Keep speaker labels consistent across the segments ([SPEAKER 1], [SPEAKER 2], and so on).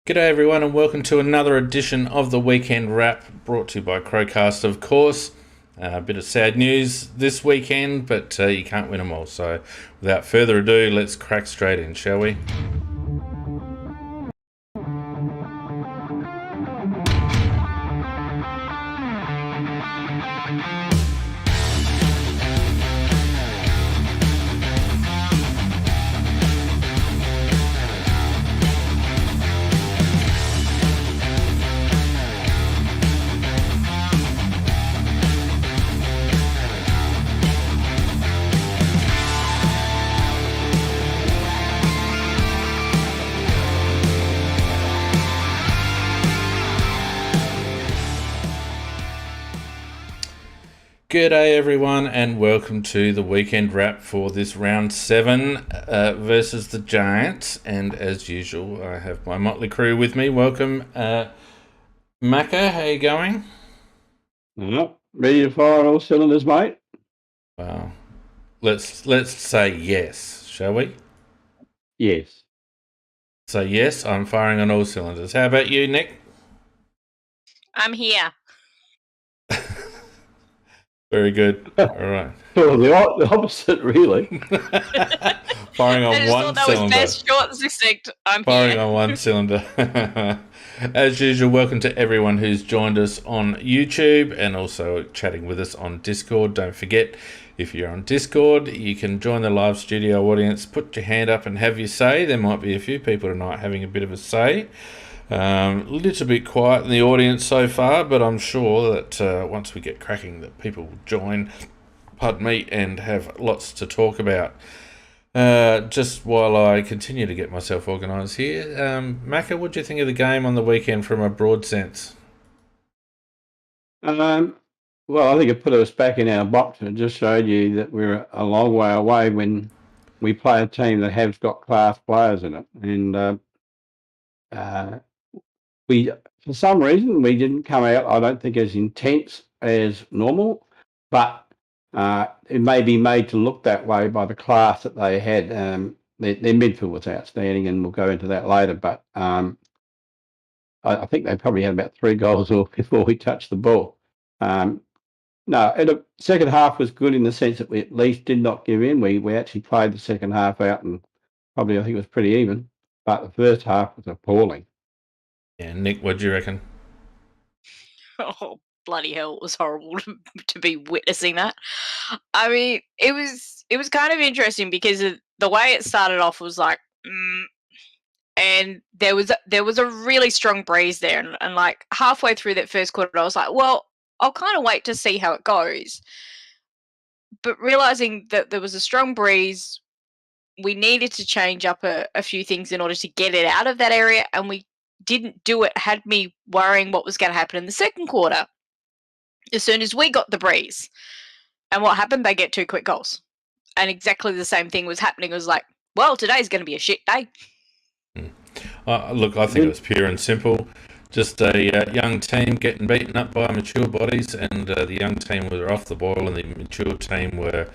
[SPEAKER 1] G'day everyone and welcome to another edition of the Weekend Wrap, brought to you by CrowCast, of course. A bit of sad news this weekend, but you can't win them all. So without further ado, let's crack straight in, shall we? G'day everyone and welcome to the Weekend Wrap for this round 7 versus the Giants. And as usual, I have my motley crew with me. Welcome, Macca. How you going?
[SPEAKER 2] Ready to fire on all cylinders, mate?
[SPEAKER 1] Well, let's say yes, shall we?
[SPEAKER 2] Yes.
[SPEAKER 1] So yes, I'm firing on all cylinders. How about you, Nick?
[SPEAKER 3] I'm here.
[SPEAKER 1] Very good. All right.
[SPEAKER 2] Well, the opposite, really.
[SPEAKER 1] Firing on
[SPEAKER 3] I just
[SPEAKER 1] one
[SPEAKER 3] thought that
[SPEAKER 1] cylinder.
[SPEAKER 3] was best, short and succinct. I'm
[SPEAKER 1] Firing
[SPEAKER 3] here.
[SPEAKER 1] on one cylinder. As usual, welcome to everyone who's joined us on YouTube and also chatting with us on Discord. Don't forget, if you're on Discord, you can join the live studio audience. Put your hand up and have your say. There might be a few people tonight having a bit of a say. A little bit quiet in the audience so far, but I'm sure that once we get cracking that people will join, pardon me, and have lots to talk about. Just while I continue to get myself organised here, Macca, what do you think of the game on the weekend from a broad sense?
[SPEAKER 2] Well, I think it put us back in our box and just showed you that we're a long way away when we play a team that has got class players in it. And we, for some reason, we didn't come out, I don't think, as intense as normal, but it may be made to look that way by the class that they had. Their midfield was outstanding, and we'll go into that later, but I think they probably had about 3 goals before we touched the ball. No, and the second half was good in the sense that we at least did not give in. We actually played the second half out, and probably I think it was pretty even, but the first half was appalling.
[SPEAKER 1] Yeah, Nick, what do you reckon?
[SPEAKER 3] Oh, bloody hell, it was horrible to be witnessing that. I mean, it was kind of interesting because the way it started off was like, and there was a really strong breeze there, and like halfway through that first quarter, I was like, well, I'll kind of wait to see how it goes. But realizing that there was a strong breeze, we needed to change up a few things in order to get it out of that area, and we didn't do it, had me worrying what was going to happen in the second quarter. As soon as we got the breeze, and what happened, they get 2 quick goals. And exactly the same thing was happening. It was like, well, today's going to be a shit day.
[SPEAKER 1] Look, I think it was pure and simple. Just a young team getting beaten up by mature bodies, and the young team were off the boil, and the mature team were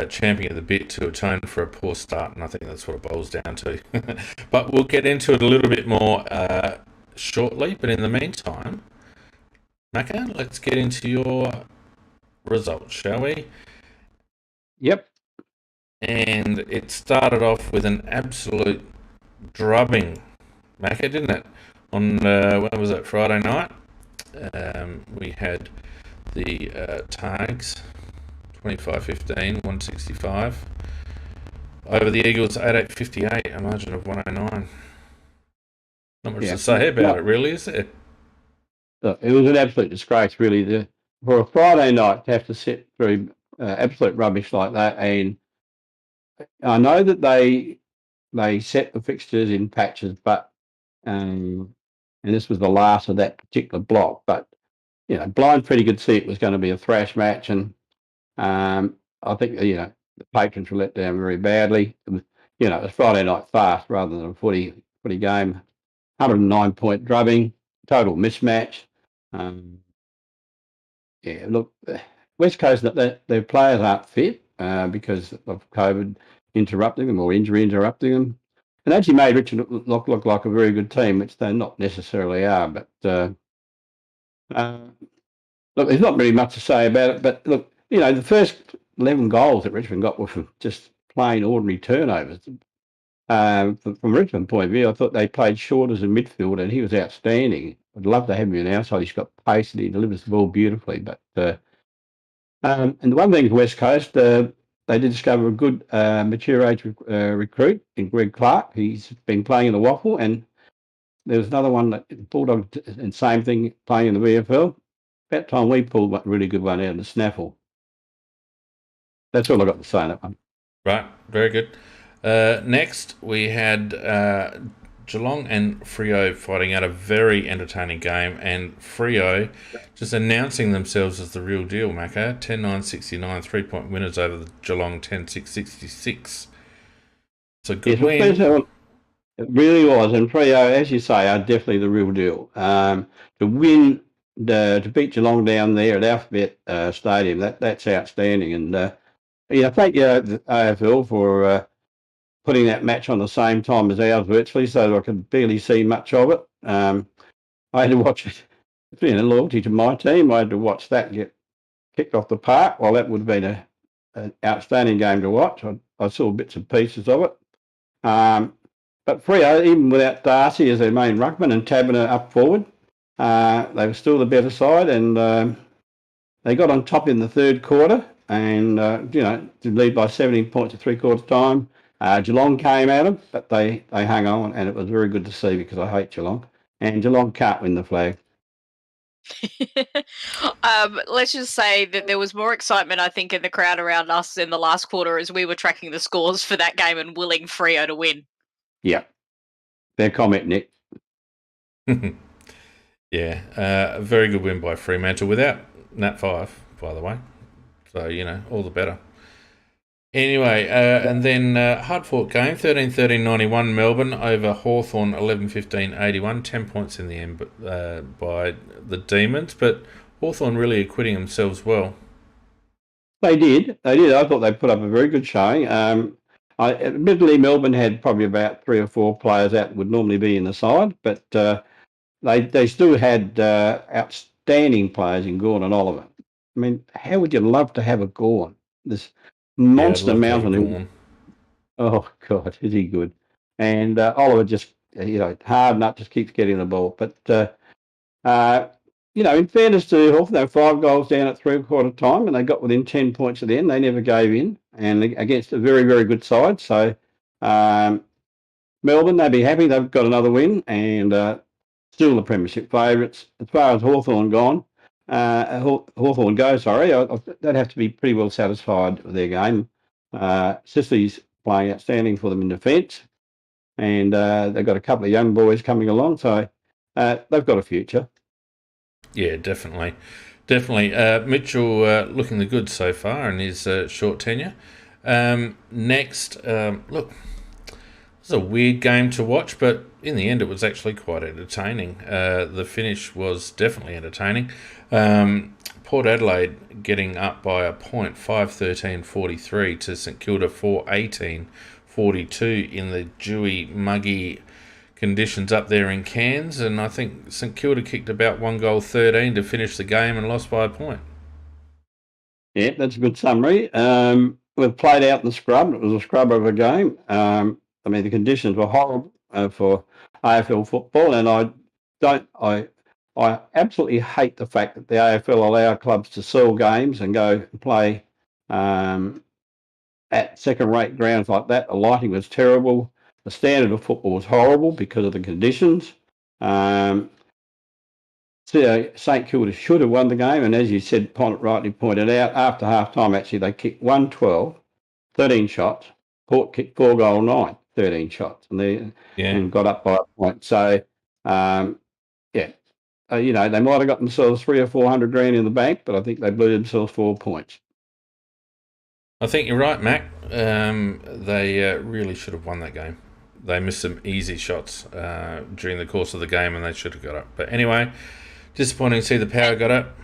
[SPEAKER 1] champing at the bit to atone for a poor start, and I think that's what it boils down to. But we'll get into it a little bit more shortly. But in the meantime, Macca, let's get into your results, shall we?
[SPEAKER 2] Yep.
[SPEAKER 1] And it started off with an absolute drubbing, Macca, didn't it? On when was it? Friday night. We had the tags. 25-15, 165. Over the Eagles, 88-58, a margin of 109. Not much to say about it, really, is there?
[SPEAKER 2] Look, it was an absolute disgrace, really, for a Friday night to have to sit through absolute rubbish like that. And I know that they set the fixtures in patches, but and this was the last of that particular block. But blind pretty could see it was going to be a thrash match, and I think the patrons were let down very badly. It was Friday night fast rather than a footy game. 109-point drubbing, total mismatch. Look, West Coast, their players aren't fit because of COVID interrupting them or injury interrupting them. and actually made Richmond look like a very good team, which they not necessarily are. But look, there's not really much to say about it. But look, the first 11 goals that Richmond got were from just plain ordinary turnovers. From Richmond's point of view, I thought they played short as a midfield, and he was outstanding. I'd love to have him in our side. He's got pace and he delivers the ball beautifully. But and the one thing is West Coast, they did discover a good mature age recruit in Greg Clark. He's been playing in the Waffle, and there was another one that Bulldogs, and same thing, playing in the VFL. About time we pulled a really good one out of the snaffle. That's all I got to say on that one.
[SPEAKER 1] Right, very good. Next, we had Geelong and Freo fighting out a very entertaining game, and Freo just announcing themselves as the real deal, Macca. 10-9-69, 3-point winners over the Geelong 10-6-66. It's a good win.
[SPEAKER 2] It really was, and Freo, as you say, are definitely the real deal. To win, to beat Geelong down there at Alphabet Stadium, that's outstanding. And thank you the AFL for putting that match on the same time as ours virtually, so I could barely see much of it. I had to watch it. Loyalty to my team, I had to watch that get kicked off the park. Well, that would have been an outstanding game to watch. I saw bits and pieces of it. But Freo, even without Darcy as their main ruckman and Taberner up forward, they were still the better side, and they got on top in the third quarter and, to lead by 17 points at three-quarter time. Geelong came at them, but they hung on, and it was very good to see because I hate Geelong. And Geelong can't win the flag.
[SPEAKER 3] Let's just say that there was more excitement, I think, in the crowd around us in the last quarter as we were tracking the scores for that game and willing Freo to win.
[SPEAKER 2] Yeah. Fair comment, Nick.
[SPEAKER 1] Yeah, a very good win by Fremantle without Nat 5, by the way. So, all the better. Anyway, and then hard-fought game, 13-13-91 Melbourne over Hawthorn, 11-15-81, 10 points in the end by the Demons, but Hawthorn really acquitting themselves well.
[SPEAKER 2] They did. I thought they put up a very good showing. Admittedly, Melbourne had probably about 3 or 4 players out that would normally be in the side, but they still had outstanding players in Gawn and Oliver. I mean, how would you love to have a Gawn? This monster mountain. Oh, God, is he good? And Oliver just, hard nut, just keeps getting the ball. But, in fairness to Hawthorn, they were 5 goals down at three-quarter time, and they got within 10 points at the end. They never gave in, and against a very, very good side. So, Melbourne, they'd be happy. They've got another win, and still the premiership favourites. As far as Hawthorn goes, they'd have to be pretty well satisfied with their game. Sicily's playing outstanding for them in defence, and they've got a couple of young boys coming along, so they've got a future.
[SPEAKER 1] Yeah, definitely. Mitchell looking the good so far in his short tenure. Next, look, it was a weird game to watch, but in the end it was actually quite entertaining. The finish was definitely entertaining. Port Adelaide getting up by a point, 5-13-43 to St Kilda 4-18-42 in the dewy, muggy conditions up there in Cairns, and I think St Kilda kicked about 1-13 to finish the game and lost by a point.
[SPEAKER 2] Yeah, that's a good summary. We've played out in the scrub. It was a scrub of a game. The conditions were horrible for AFL football, and I absolutely hate the fact that the AFL allow clubs to sell games and go and play at second-rate grounds like that. The lighting was terrible. The standard of football was horrible because of the conditions. St Kilda should have won the game, and as you said, rightly pointed out, after half-time, actually, they kicked 1-12, 13 shots. Port kicked 4-9, 13 shots, and got up by a point. So, they might have got themselves 300 or 400 grand in the bank, but I think they blew themselves 4 points.
[SPEAKER 1] I think you're right, Mac. They really should have won that game. They missed some easy shots during the course of the game, and they should have got up. But anyway, disappointing to see the Power got up.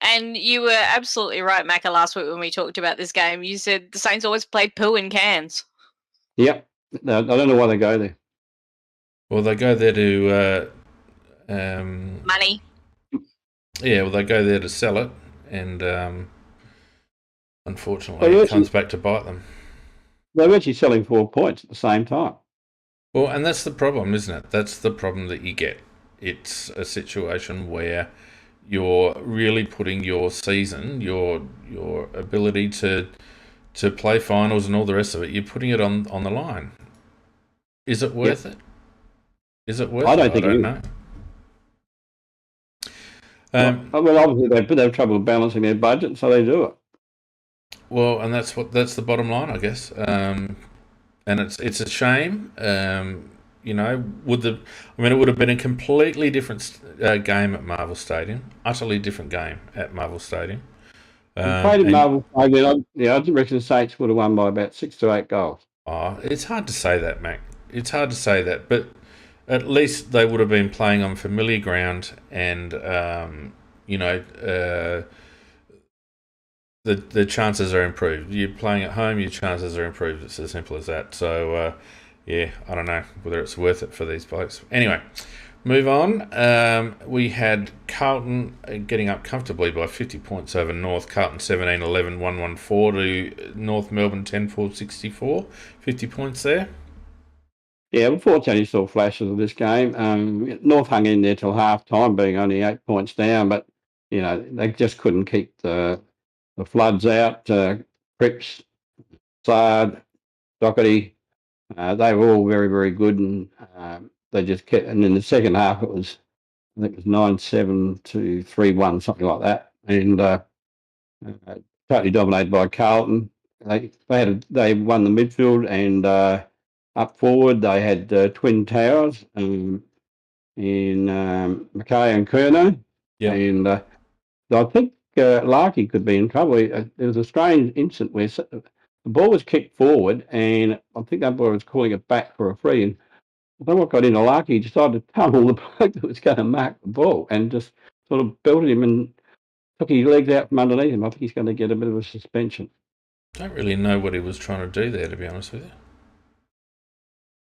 [SPEAKER 3] And you were absolutely right, Macca, last week when we talked about this game. You said the Saints always played poo in cans.
[SPEAKER 2] Yep. I don't know why they go there.
[SPEAKER 1] Well, they go there to
[SPEAKER 3] Money.
[SPEAKER 1] yeah. Well, they go there to sell it, and unfortunately, it comes back to bite them.
[SPEAKER 2] They're actually selling 4 points at the same time.
[SPEAKER 1] Well, and that's the problem, isn't it? That's the problem that you get. It's a situation where you're really putting your season, your ability to play finals and all the rest of it, you're putting it on the line. Is it worth it? Is it worth it?
[SPEAKER 2] I don't know. Well, obviously they have trouble balancing their budget, so they do it.
[SPEAKER 1] Well, and that's the bottom line, I guess. And it's a shame. You know, it would have been a completely different game at Marvel Stadium. Utterly different game at Marvel Stadium.
[SPEAKER 2] Played at Marvel Stadium. I reckon the Saints would have won by about 6 to 8 goals.
[SPEAKER 1] Oh, it's hard to say that, Mac. It's hard to say that, but at least they would have been playing on familiar ground, and the chances are improved. You're playing at home, your chances are improved. It's as simple as that. So, yeah, I don't know whether it's worth it for these blokes. Anyway, move on. We had Carlton getting up comfortably by 50 points over North. Carlton 17-11, 114 to North Melbourne 10-4, 64. 50 points there.
[SPEAKER 2] Yeah, unfortunately, saw flashes of this game. North hung in there till half time, being only 8 points down, but they just couldn't keep the floods out. Cripps, Sard, Doherty, they were all very, very good, and they just kept. And in the second half, I think it was 9-7 to 3-1, something like that, and totally dominated by Carlton. They won the midfield, and up forward they had twin towers in McKay and Curnow.
[SPEAKER 1] Yeah,
[SPEAKER 2] and I think Larkey could be in trouble. There was a strange incident where the ball was kicked forward, and I think that boy was calling it back for a free. And I don't know what got into Larkey. He decided to tunnel the bloke that was going to mark the ball and just sort of belted him and took his legs out from underneath him. I think he's going to get a bit of a suspension.
[SPEAKER 1] Don't really know what he was trying to do there, to be honest with you.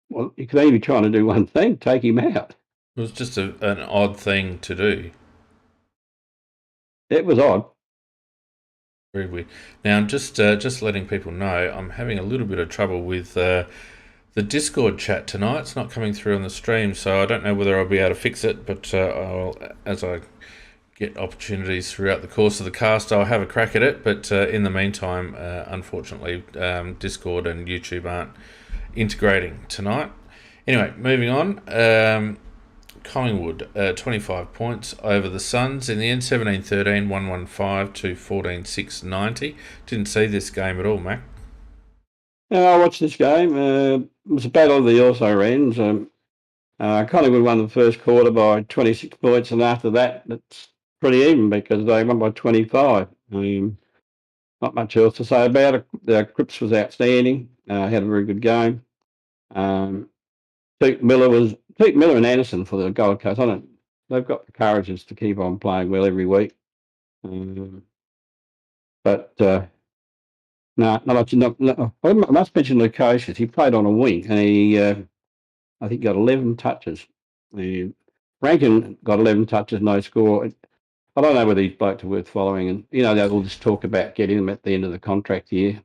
[SPEAKER 2] Well, he could only be trying to do one thing: take him out.
[SPEAKER 1] It was just an odd thing to do.
[SPEAKER 2] It was odd.
[SPEAKER 1] Very weird. Now, just letting people know, I'm having a little bit of trouble with the Discord chat tonight. It's not coming through on the stream, so I don't know whether I'll be able to fix it, but as I get opportunities throughout the course of the cast, I'll have a crack at it. But in the meantime, unfortunately, Discord and YouTube aren't integrating tonight. Anyway, moving on. Collingwood, 25 points over the Suns in the end, 17-13, 115 to 14-6, 90. Didn't see this game at all, Mac.
[SPEAKER 2] No, I watched this game. It was a battle of the also ends. Collingwood won the first quarter by 26 points, and after that, it's pretty even because they won by 25. Not much else to say about it. Cripps was outstanding. Had a very good game. Pete Miller and Anderson for the Gold Coast. They've got the courages to keep on playing well every week. But no, I must mention Lukosius. He played on a wing, and he I think got 11 touches. Rankin got 11 touches, no score. I don't know whether these blokes are worth following, and they'll just talk about getting them at the end of the contract year.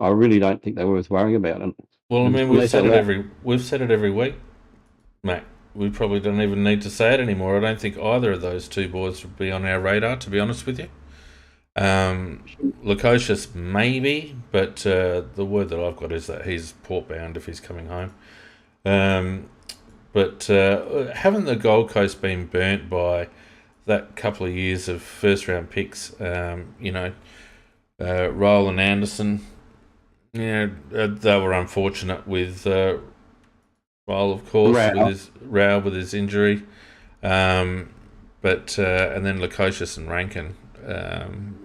[SPEAKER 2] I really don't think they're worth worrying about it.
[SPEAKER 1] Well, I mean, we've said it every week, Matt. We probably don't even need to say it anymore. I don't think either of those two boys would be on our radar, to be honest with you. Lukosius maybe, but the word that I've got is that he's port-bound if he's coming home. But haven't the Gold Coast been burnt by that couple of years of first-round picks? Rowell and Anderson. They were unfortunate with Rowell, of course, with his injury. But and then Lukosius and Rankin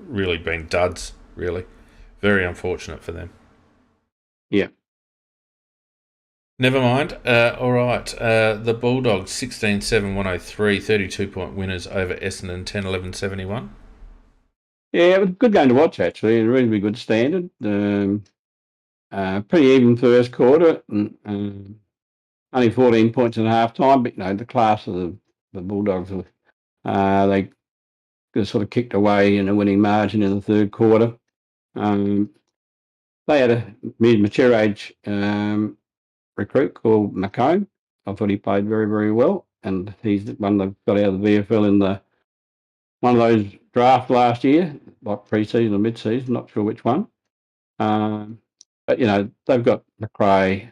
[SPEAKER 1] really been duds, really. Very unfortunate for them.
[SPEAKER 2] Yeah.
[SPEAKER 1] Never mind. All right. The Bulldogs, 16-7, 103, 32-point winners over Essendon, 10-11, 71.
[SPEAKER 2] Yeah, it was a good game to watch, actually, and a really good standard. Pretty even first quarter. And, only 14 points in half time, but the class of the Bulldogs, they sort of kicked away in a winning margin in the third quarter. They had a mid-mature age recruit called McComb. I thought he played very, very well, and he's the one that got out of the VFL in one of those drafts last year, like pre-season or mid-season, not sure which one. But they've got McRae,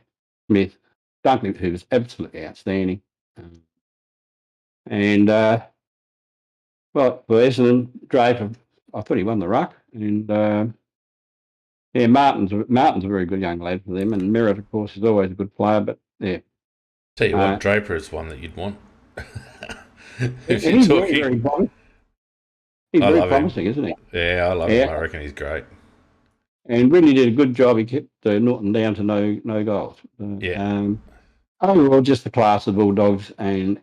[SPEAKER 2] Smith, Dunkley, who was absolutely outstanding, and for Essendon, Draper, I thought he won the ruck, and Martin's a very good young lad for them, and Merritt, of course, is always a good player. But
[SPEAKER 1] tell you what, Draper is one that you'd want.
[SPEAKER 2] He's very promising. He's very promising, isn't he?
[SPEAKER 1] Yeah, I love him. I reckon he's great.
[SPEAKER 2] And really did a good job. He kept Norton down to no goals. Overall, just the class of Bulldogs and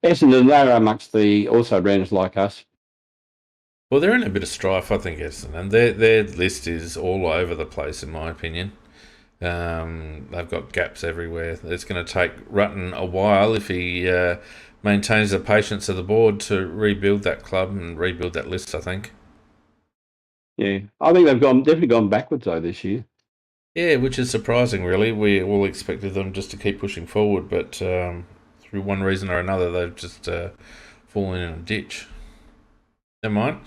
[SPEAKER 2] Essendon. They're amongst the also runners like us.
[SPEAKER 1] Well, they're in a bit of strife, I think, Essendon. Their list is all over the place, in my opinion. They've got gaps everywhere. It's going to take Rutten a while if he maintains the patience of the board to rebuild that club and rebuild that list, I think.
[SPEAKER 2] Yeah, I think they've definitely gone backwards though this year.
[SPEAKER 1] Yeah, which is surprising, really. We all expected them just to keep pushing forward, but through one reason or another, they've just fallen in a ditch. Never mind.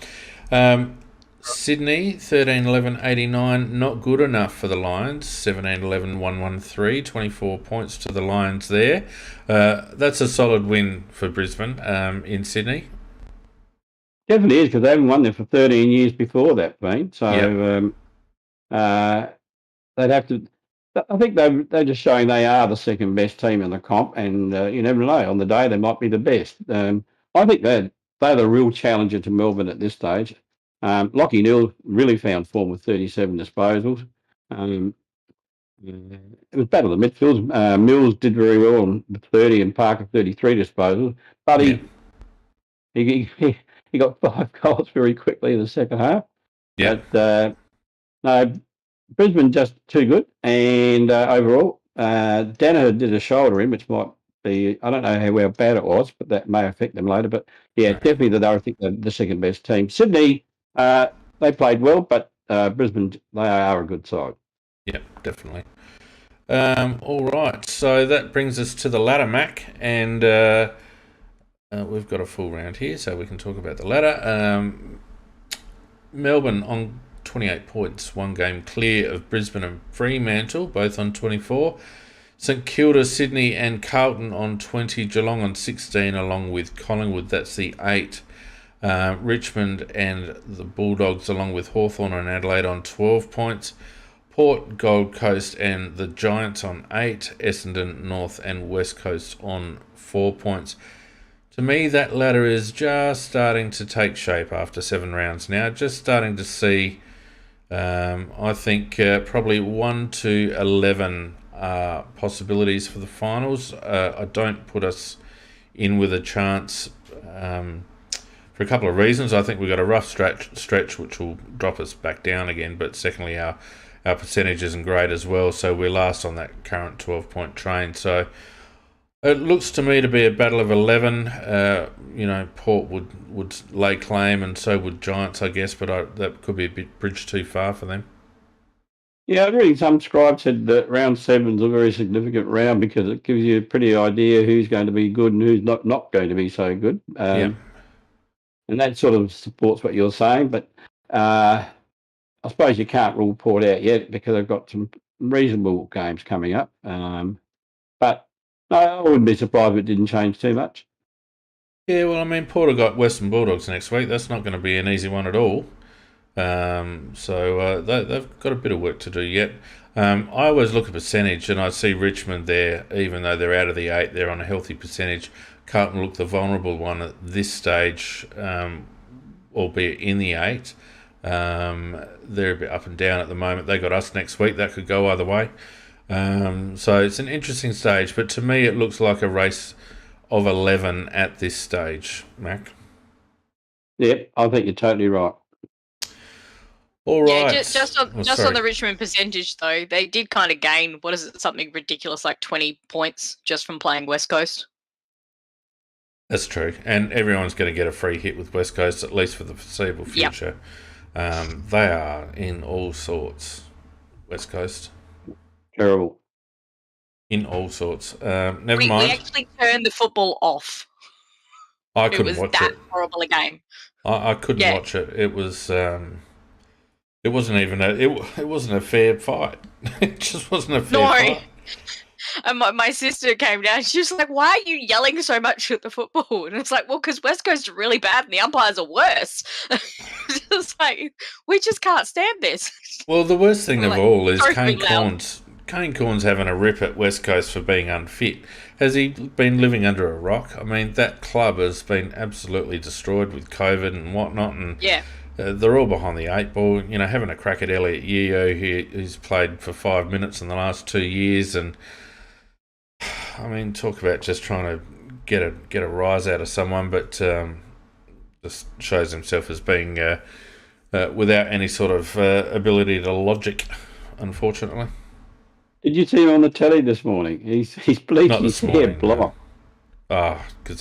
[SPEAKER 1] Sydney, 13-11-89, not good enough for the Lions. 17-11-113, 24 points to the Lions there. That's a solid win for Brisbane in Sydney.
[SPEAKER 2] Definitely is, because they haven't won there for 13 years before that, Pete. So they'd have to. I think they're just showing they are the second best team in the comp, and you never know. On the day, they might be the best. I think they're the real challenger to Melbourne at this stage. Lockie Neal really found form with 37 disposals. It was battle of the midfields. Mills did very well with 30 and Parker 33 disposals, but he got 5 goals very quickly in the second half.
[SPEAKER 1] Yeah.
[SPEAKER 2] But no, Brisbane just too good, and overall, Danaher did a shoulder in, which might be, I don't know how bad it was, but that may affect them later. But yeah, definitely I think they're the second best team. Sydney, they played well, but Brisbane, they are a good side.
[SPEAKER 1] Yep, definitely. All right, so that brings us to the ladder, Mac, and we've got a full round here, so we can talk about the ladder. Melbourne on 28 points, one game clear of Brisbane and Fremantle, both on 24. St Kilda, Sydney and Carlton on 20. Geelong on 16, along with Collingwood, that's the 8. Richmond and the Bulldogs, along with Hawthorn and Adelaide on 12 points. Port, Gold Coast and the Giants on 8. Essendon, North and West Coast on 4 points. To me, that ladder is just starting to take shape after 7 rounds now. Just starting to see, I think, probably 1 to 11 possibilities for the finals. I don't put us in with a chance for a couple of reasons. I think we've got a rough stretch which will drop us back down again, but secondly, our percentage isn't great as well, so we're last on that current 12-point train. So it looks to me to be a battle of 11. Port would lay claim, and so would Giants, I guess, but that could be a bridge too far for them.
[SPEAKER 2] Yeah, I think some scribes said that round 7 is a very significant round because it gives you a pretty idea who's going to be good and who's not going to be so good. And that sort of supports what you're saying, but I suppose you can't rule Port out yet because they've got some reasonable games coming up. But no, I wouldn't be surprised if it didn't change too much.
[SPEAKER 1] Yeah, well, I mean, Port have got Western Bulldogs next week. That's not going to be an easy one at all. So they've got a bit of work to do yet. I always look at percentage, and I see Richmond there, even though they're out of the 8, they're on a healthy percentage. Carlton look the vulnerable one at this stage, albeit in the 8. They're a bit up and down at the moment. They got us next week. That could go either way. So it's an interesting stage, but to me it looks like a race of 11 at this stage, Mac.
[SPEAKER 2] Yep, I think you're totally right.
[SPEAKER 1] All right.
[SPEAKER 3] Yeah, just on
[SPEAKER 1] sorry.
[SPEAKER 3] the Richmond percentage though, they did kind of gain. What is it? Something ridiculous like 20 points just from playing West Coast.
[SPEAKER 1] That's true, and everyone's going to get a free hit with West Coast at least for the foreseeable future. They are in all sorts. West Coast.
[SPEAKER 2] Terrible.
[SPEAKER 1] In all sorts. Never mind.
[SPEAKER 3] We actually turned the football off.
[SPEAKER 1] I couldn't watch it.
[SPEAKER 3] It was that horrible a game.
[SPEAKER 1] I couldn't watch it. It was. It wasn't even it wasn't a fair fight. It just wasn't a fair fight.
[SPEAKER 3] And my sister came down. She was like, "Why are you yelling so much at the football?" And it's like, "Well, because West Coast are really bad and the umpires are worse." It's like, we just can't stand this.
[SPEAKER 1] Well, the worst thing of all is Kane Cornes having a rip at West Coast for being unfit. Has he been living under a rock? I mean, that club has been absolutely destroyed with COVID and whatnot, and they're all behind the eight ball. You know, having a crack at Elliot Yeo, who's played for 5 minutes in the last 2 years, and I mean, talk about just trying to get a rise out of someone, but just shows himself as being without any sort of ability to logic, unfortunately.
[SPEAKER 2] Did you see him on the telly this morning? He's bleached his hair blonde.
[SPEAKER 1] Oh, because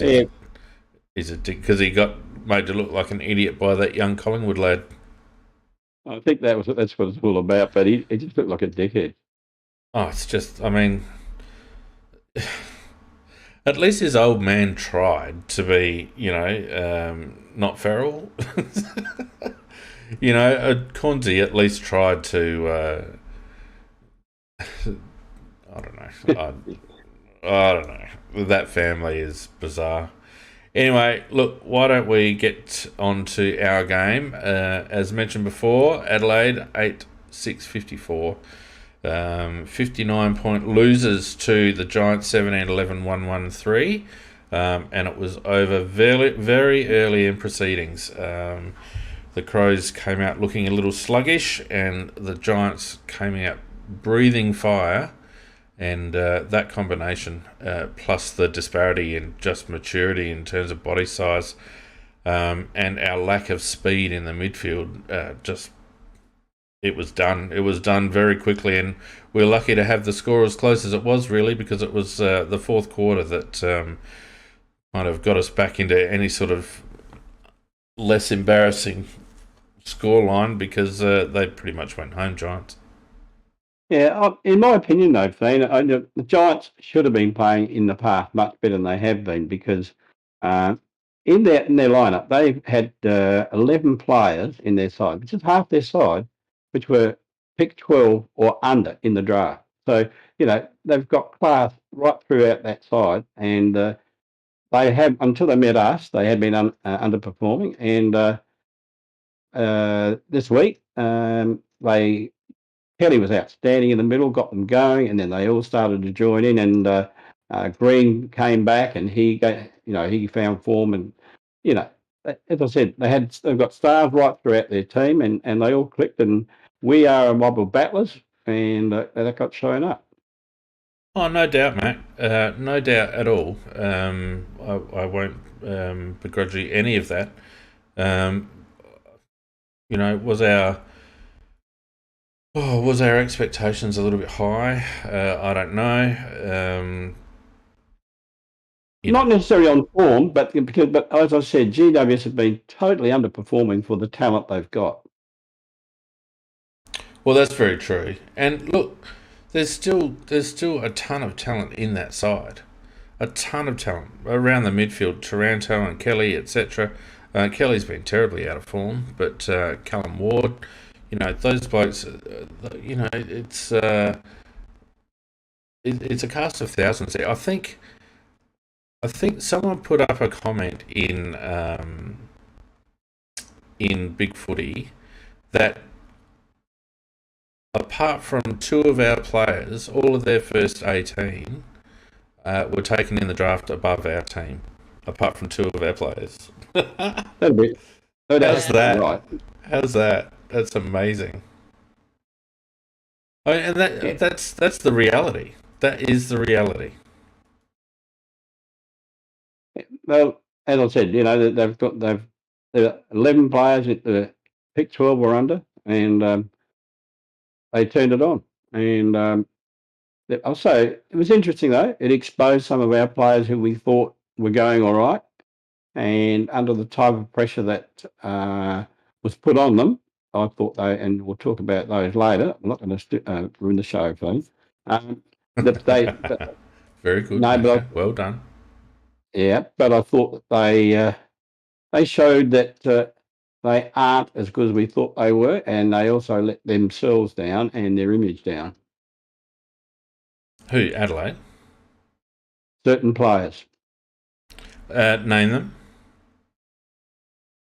[SPEAKER 1] he's a dick. Because he got made to look like an idiot by that young Collingwood lad.
[SPEAKER 2] I think that's what it's all about. But he just looked like a dickhead.
[SPEAKER 1] Oh, it's just. I mean, at least his old man tried to be, not feral. Cornsey at least tried to. I don't know. I don't know. That family is bizarre. Anyway, look, why don't we get on to our game? As mentioned before, Adelaide 8-6-54. 59-point losers to the Giants 17-11-1-1-3. And it was over very, very early in proceedings. The Crows came out looking a little sluggish, and the Giants came out breathing fire, and that combination, plus the disparity in just maturity in terms of body size, and our lack of speed in the midfield, it was done. It was done very quickly, and we're lucky to have the score as close as it was, really, because it was the fourth quarter that kind of got us back into any sort of less embarrassing scoreline, because they pretty much went home, Giants.
[SPEAKER 2] Yeah, in my opinion, though, the Giants should have been playing in the past much better than they have been, because in their lineup they've had 11 players in their side, which is half their side, which were picked 12 or under in the draft. So they've got class right throughout that side, and they have, until they met us, they had been underperforming, and this week Kelly was outstanding in the middle, got them going, and then they all started to join in. And Green came back, and he found form. And as I said, they've got stars right throughout their team, and they all clicked. And we are a mob of battlers, and that got shown up.
[SPEAKER 1] Oh, no doubt, Matt. No doubt at all. I won't begrudge you any of that. Was our expectations a little bit high? I don't know.
[SPEAKER 2] Not necessarily on form, but as I said, GWS have been totally underperforming for the talent they've got.
[SPEAKER 1] Well, that's very true. And look, there's still a ton of talent in that side. A ton of talent around the midfield. Taranto and Kelly, etc. Kelly's been terribly out of form, but Callum Ward. Those blokes, it's a cast of thousands there. I think someone put up a comment in Big Footy that apart from two of our players, all of their first 18 were taken in the draft above our team, apart from two of our players.
[SPEAKER 2] That'll be.
[SPEAKER 1] How's that?
[SPEAKER 2] Right.
[SPEAKER 1] How's that? That's amazing. And that's the reality. That is the reality.
[SPEAKER 2] Well, as I said, they've 11 players at the pick 12 or under, and they turned it on. And also, it was interesting though. It exposed some of our players who we thought were going all right, and under the type of pressure that was put on them, I thought and we'll talk about those later. I'm not going to ruin the show, please.
[SPEAKER 1] Very good.
[SPEAKER 2] No, but
[SPEAKER 1] well done.
[SPEAKER 2] Yeah, but I thought that they showed that they aren't as good as we thought they were, and they also let themselves down and their image down.
[SPEAKER 1] Who, Adelaide?
[SPEAKER 2] Certain players.
[SPEAKER 1] Name them.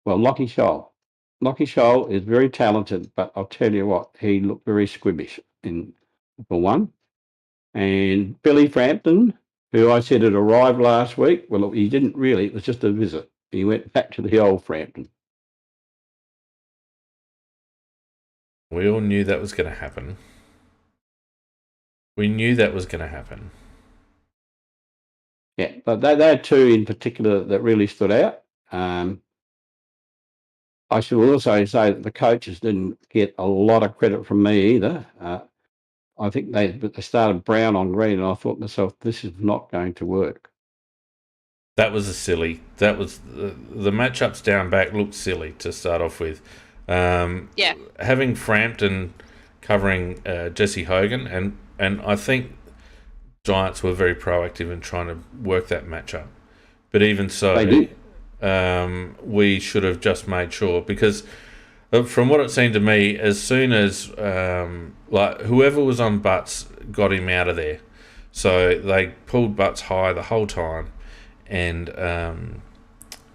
[SPEAKER 2] Well, Lockie Scholl. Lockie Scholl is very talented, but I'll tell you what, he looked very squibbish for one. And Billy Frampton, who I said had arrived last week, well, he didn't really. It was just a visit. He went back to the old Frampton.
[SPEAKER 1] We all knew that was going to happen. We knew that was going to happen.
[SPEAKER 2] Yeah, but there are two in particular that really stood out. I should also say that the coaches didn't get a lot of credit from me either. I think they started Brown on green, and I thought to myself, this is not going to work.
[SPEAKER 1] That was that was the matchups down back looked silly to start off with. Having Frampton covering Jesse Hogan, and I think Giants were very proactive in trying to work that matchup. But even so,
[SPEAKER 2] they did.
[SPEAKER 1] We should have just made sure, because from what it seemed to me, as soon as whoever was on Butts got him out of there, so they pulled Butts high the whole time and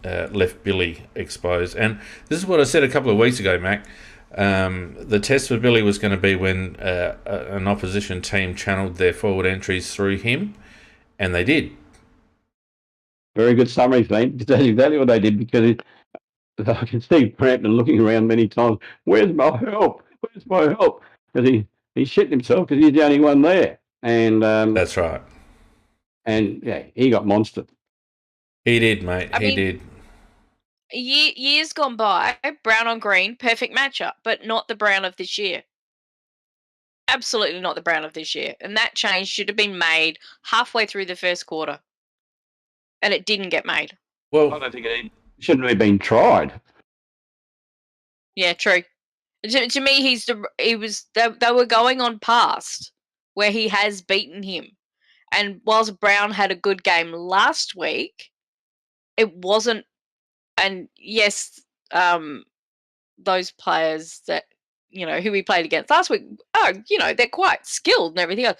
[SPEAKER 1] left Billy exposed. And this is what I said a couple of weeks ago, Mac. The test for Billy was going to be when an opposition team channeled their forward entries through him, and they did.
[SPEAKER 2] Very good summary, Glenn. That's exactly what they did, because I can see Frampton looking around many times. Where's my help? Where's my help? Because he shit himself because he's the only one there. And
[SPEAKER 1] that's right.
[SPEAKER 2] And yeah, he got monstered.
[SPEAKER 1] He did, mate. He did.
[SPEAKER 3] Years gone by, brown on green, perfect matchup, but not the Brown of this year. Absolutely not the Brown of this year. And that change should have been made halfway through the first quarter. And it didn't get made.
[SPEAKER 2] Well, I don't think it shouldn't have been tried.
[SPEAKER 3] Yeah, true. To me, they were going on past where he has beaten him. And whilst Brown had a good game last week, it wasn't. And yes, those players that, who we played against last week, they're quite skilled and everything else.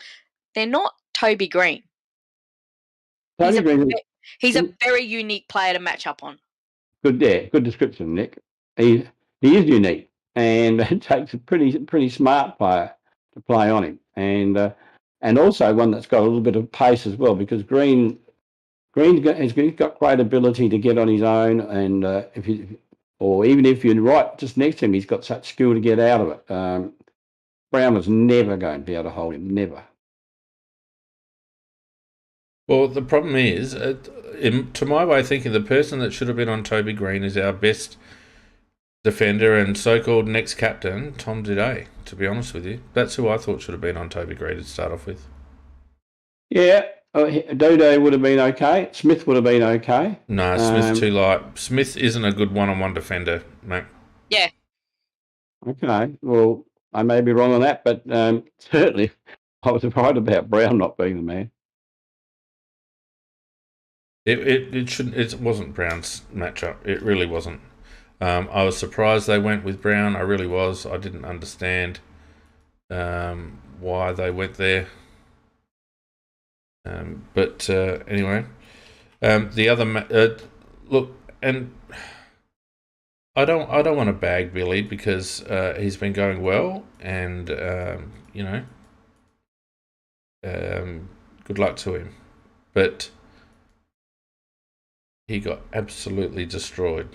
[SPEAKER 3] They're not Toby Green. He's a very unique player to match up on.
[SPEAKER 2] Good description, Nick. He is unique, and it takes a pretty smart player to play on him, and also one that's got a little bit of pace as well, because Green's got great ability to get on his own, and even if you're right just next to him, he's got such skill to get out of it. Brown was never going to be able to hold him, never.
[SPEAKER 1] Well, the problem is, to my way of thinking, the person that should have been on Toby Green is our best defender and so-called next captain, Tom Didé, to be honest with you. That's who I thought should have been on Toby Green to start off with.
[SPEAKER 2] Yeah, Didé would have been okay. Smith would have been okay.
[SPEAKER 1] No, Smith's too light. Smith isn't a good one-on-one defender, mate.
[SPEAKER 3] Yeah.
[SPEAKER 2] Okay, well, I may be wrong on that, but certainly I was right about Brown not being the man.
[SPEAKER 1] It wasn't Brown's matchup. It really wasn't. I was surprised they went with Brown. I really was. I didn't understand why they went there. But anyway, the other look, and I don't want to bag Billy because he's been going well, and good luck to him, but he got absolutely destroyed.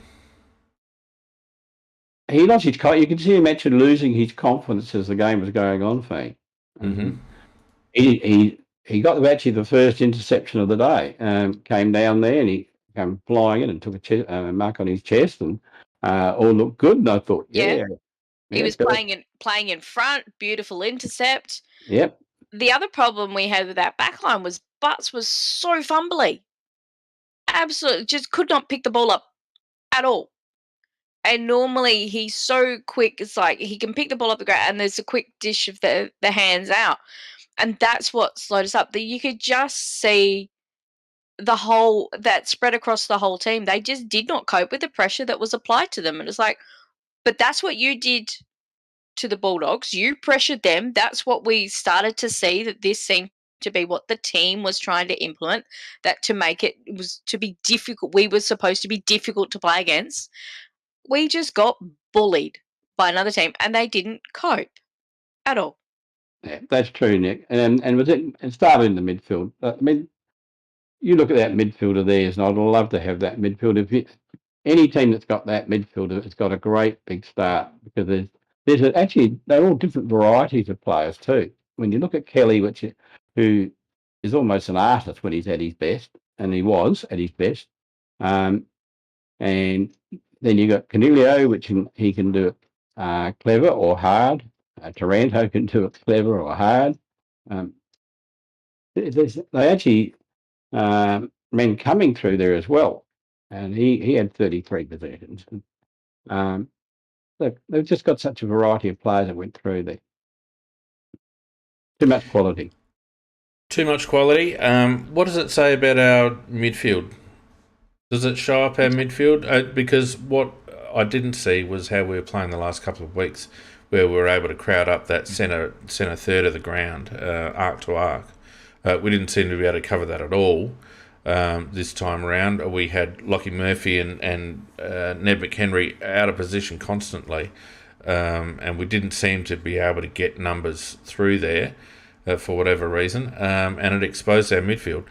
[SPEAKER 2] He lost his. You can see him actually losing his confidence as the game was going on. For him.
[SPEAKER 1] Mm-hmm.
[SPEAKER 2] He got actually the first interception of the day. Came down there and he came flying in and took a mark on his chest, and all looked good. And I thought, yeah.
[SPEAKER 3] He was playing in front, beautiful intercept.
[SPEAKER 2] Yep.
[SPEAKER 3] The other problem we had with that backline was Butts was so fumbly. Absolutely, just could not pick the ball up at all. And normally he's so quick. It's like he can pick the ball up the ground, and there's a quick dish of the hands out, and that's what slowed us up. That you could just see that spread across the whole team. They just did not cope with the pressure that was applied to them, and it's like, but that's what you did to the Bulldogs. You pressured them. That's what we started to see, that this seemed to be what the team was trying to implement, that to make it was to be difficult. We were supposed to be difficult to play against. We just got bullied by another team, and they didn't cope at all.
[SPEAKER 2] Yeah, that's true, Nick. And it started in the midfield. I mean, you look at that midfielder there, and I'd love to have that midfielder. Any team that's got that midfielder, it's got a great big start, because actually they're all different varieties of players too. When you look at Kelly, who is almost an artist when he's at his best, and he was at his best, and then you got Canelio, which he can do it clever or hard. Taranto can do it clever or hard. They actually men coming through there as well, and he had 33 possessions. They've just got such a variety of players that went through there. Too much quality.
[SPEAKER 1] Too much quality. What does it say about our midfield? Does it show up our midfield? Because what I didn't see was how we were playing the last couple of weeks, where we were able to crowd up that centre third of the ground, arc to arc. We didn't seem to be able to cover that at all this time around. We had Lockie Murphy and Ned McHenry out of position constantly, and we didn't seem to be able to get numbers through there for whatever reason, and it exposed our midfield.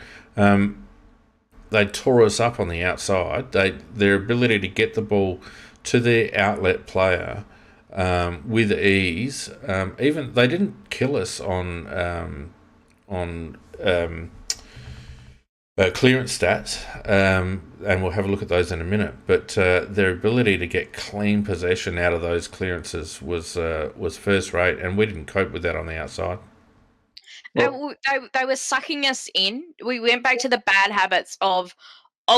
[SPEAKER 1] They tore us up on the outside. Their ability to get the ball to their outlet player with ease. Even they didn't kill us on clearance stats, and we'll have a look at those in a minute. But their ability to get clean possession out of those clearances was first rate, and we didn't cope with that on the outside.
[SPEAKER 3] Well, they were sucking us in. We went back to the bad habits of,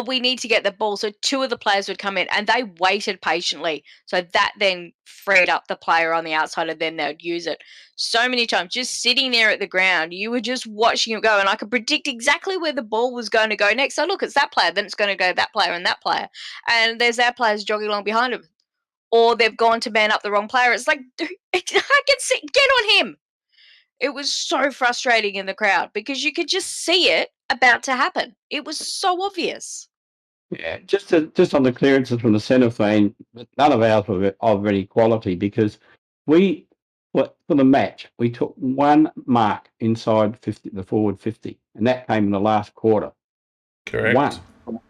[SPEAKER 3] we need to get the ball. So two of the players would come in, and they waited patiently. So that then freed up the player on the outside, and then they'd use it. So many times, just sitting there at the ground, you were just watching it go, and I could predict exactly where the ball was going to go next. So look, it's that player, then it's going to go that player and that player. And there's our players jogging along behind him. Or they've gone to man up the wrong player. It's like, dude, I can see, get on him. It was so frustrating in the crowd because you could just see it about to happen. It was so obvious.
[SPEAKER 2] Yeah, just on the clearances from the centre thing, none of ours were of any quality, because for the match, we took one mark inside 50, the forward 50, and that came in the last quarter.
[SPEAKER 1] Correct.
[SPEAKER 2] One.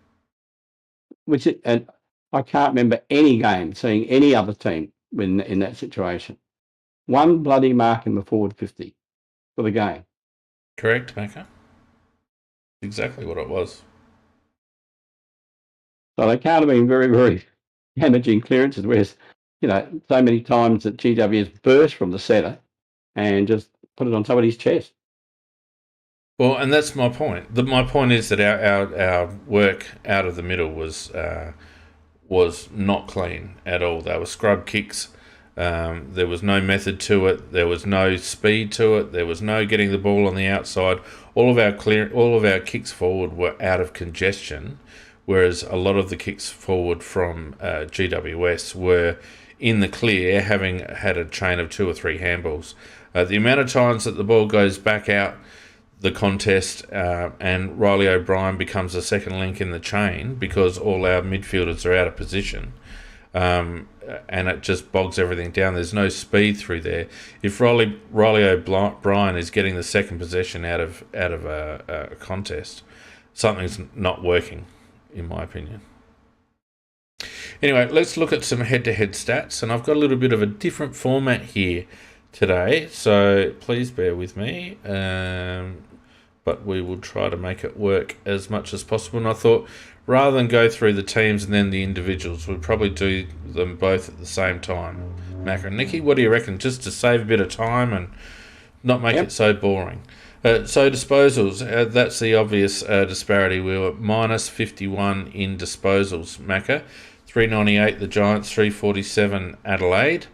[SPEAKER 2] And I can't remember any game seeing any other team in that situation. One bloody mark in the forward 50 for the game.
[SPEAKER 1] Correct, Macca. Exactly what it was.
[SPEAKER 2] So they can't have been very, very damaging clearances, whereas, so many times that GW has burst from the centre and just put it on somebody's chest.
[SPEAKER 1] Well, and that's my point. My point is that our work out of the middle was not clean at all. They were scrub kicks. There was no method to it. There was no speed to it. There was no getting the ball on the outside. All of our kicks forward were out of congestion, whereas a lot of the kicks forward from GWS were in the clear, having had a chain of 2 or 3 handballs. The amount of times that the ball goes back out the contest and Riley O'Brien becomes a second link in the chain because all our midfielders are out of position, and it just bogs everything down. There's no speed through there. If Riley O'Brien is getting the second possession out of a contest, something's not working, in my opinion. Anyway, let's look at some head-to-head stats, and I've got a little bit of a different format here today, so please bear with me, but we will try to make it work as much as possible. And I thought, rather than go through the teams and then the individuals, we'd probably do them both at the same time, Macca. Nicky, what do you reckon? Just to save a bit of time and not make it so boring. So disposals, that's the obvious disparity. We were minus 51 in disposals, Macca. 398 the Giants, 347 Adelaide.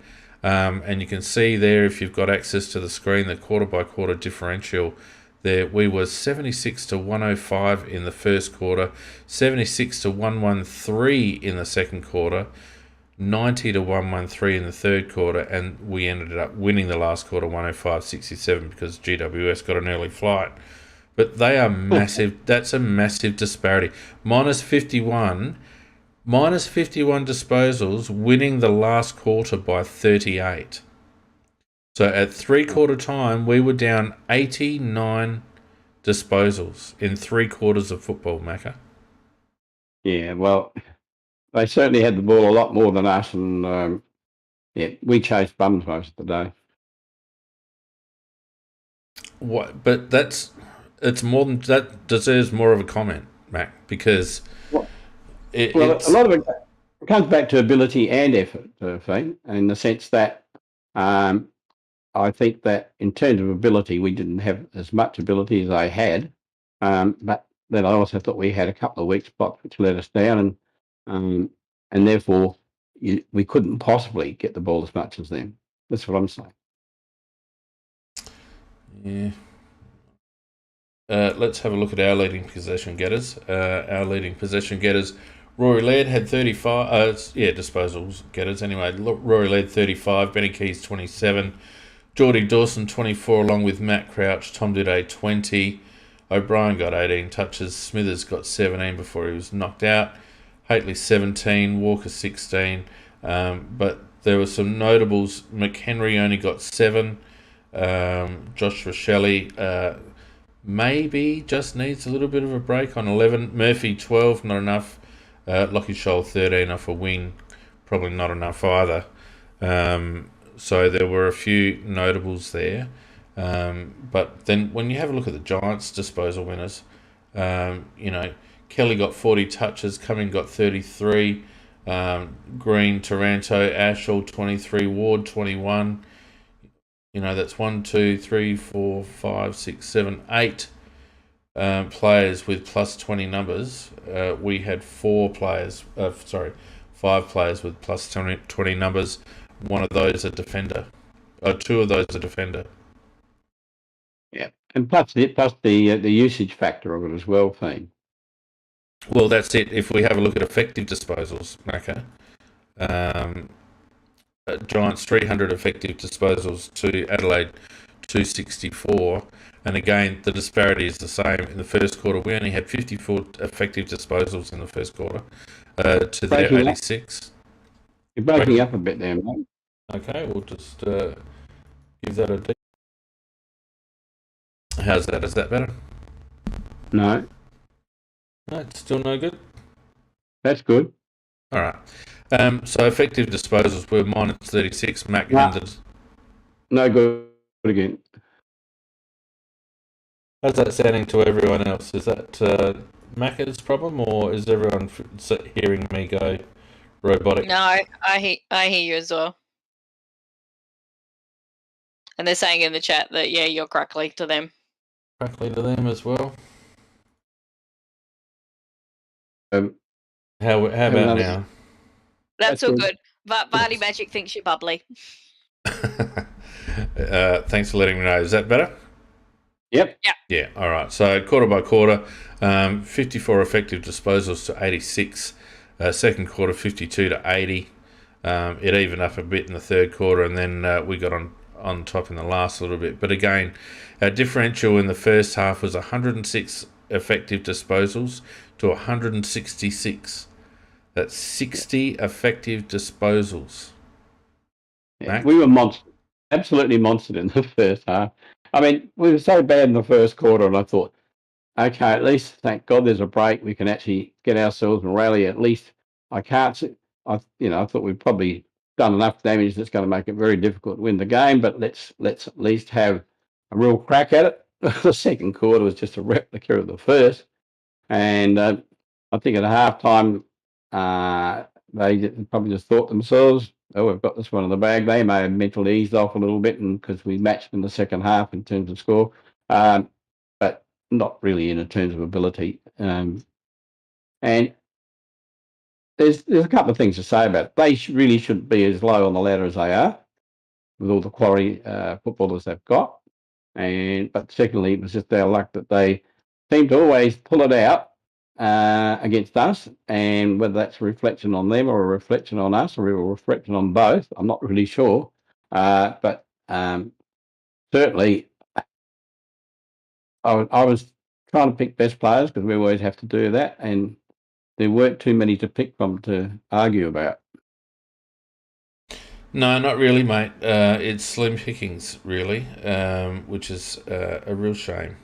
[SPEAKER 1] And you can see there, if you've got access to the screen, the quarter-by-quarter differential there. We were 76 to 105 in the first quarter, 76 to 113 in the second quarter, 90 to 113 in the third quarter, and we ended up winning the last quarter 105-67 because GWS got an early flight. But they are massive. That's a massive disparity. Minus 51 disposals, winning the last quarter by 38. So at three-quarter time, we were down 89 disposals in 3 quarters of football, Macca.
[SPEAKER 2] Yeah, well, they certainly had the ball a lot more than us, and we chased bums most of the day.
[SPEAKER 1] What? But it's more than that. Deserves more of a comment, Mac, because
[SPEAKER 2] a lot of it comes back to ability and effort, Fane, in the sense that I think that in terms of ability, we didn't have as much ability as they had, but then I also thought we had a couple of weak spots which let us down, and therefore we couldn't possibly get the ball as much as them. That's what I'm saying.
[SPEAKER 1] Yeah. Let's have a look at our leading possession getters. Rory Laird had 35. Disposals getters anyway. Rory Laird 35. Benny Keys 27. Geordie Dawson 24, along with Matt Crouch. Tom Duday 20. O'Brien got 18 touches. Smithers got 17 before he was knocked out. Hately 17. Walker 16. But there were some notables. McHenry only got 7. Josh Rochelle maybe just needs a little bit of a break on 11. Murphy 12, not enough. Lockie Scholl 13 off a wing, probably not enough either. So there were a few notables there. But then when you have a look at the Giants' disposal winners, Kelly got 40 touches, Cumming got 33, Green, Taranto, Ash all 23, Ward 21. That's 1, 2, 3, 4, 5, 6, 7, 8 players with plus 20 numbers. We had 5 players with plus 20 numbers. One of those a defender. 2 of those a defender.
[SPEAKER 2] Yeah, and plus the usage factor of it as well, Fane.
[SPEAKER 1] Well, that's it. If we have a look at effective disposals, Macca, Giants 300 effective disposals to Adelaide 264, and again the disparity is the same. In the first quarter, we only had 54 effective disposals in the first quarter to their 86.
[SPEAKER 2] You're breaking up a bit there, mate.
[SPEAKER 1] Okay, we'll just give that a D. How's that? Is that better?
[SPEAKER 2] No,
[SPEAKER 1] It's still no good.
[SPEAKER 2] that's good.
[SPEAKER 1] All right. So effective disposals were minus 36. Mac ended.
[SPEAKER 2] No good again.
[SPEAKER 1] How's that sounding to everyone else? Is that Macca's problem, or is everyone hearing me go robotic?
[SPEAKER 3] No, I hear you as well. And they're saying in the chat that, yeah, you're crackly to them.
[SPEAKER 1] Crackly to them as well.
[SPEAKER 2] How
[SPEAKER 1] about now?
[SPEAKER 3] That's all good. But Barney Magic thinks you're bubbly.
[SPEAKER 1] Thanks for letting me know. Is that better?
[SPEAKER 2] Yep.
[SPEAKER 1] Yeah. All right. So quarter by quarter, 54 effective disposals to 86. Second quarter, 52 to 80. It evened up a bit in the third quarter, and then we got on top in the last little bit. But again, our differential in the first half was 106 effective disposals to 166. That's 60 effective disposals.
[SPEAKER 2] Yeah, we were monsters, absolutely monstered in the first half. I mean, we were so bad in the first quarter, and I thought, okay, at least, thank God there's a break. We can actually get ourselves and rally. At least I can't see. I thought we'd probably done enough damage that's going to make it very difficult to win the game, but let's at least have a real crack at it. The second quarter was just a replica of the first. And I think at halftime, they probably just thought themselves, oh, we've got this one in the bag. They may have mentally eased off a little bit, and because we matched in the second half in terms of score, but not really in terms of ability. And there's a couple of things to say about it. They really shouldn't be as low on the ladder as they are, with all the quality footballers they've got. But secondly, it was just our luck that they seem to always pull it out against us, and whether that's a reflection on them or a reflection on us or a reflection on both, I'm not really sure. But certainly, I was trying to pick best players because we always have to do that, and there weren't too many to pick from to argue about.
[SPEAKER 1] No, not really, mate. It's slim pickings, really, which is a real shame.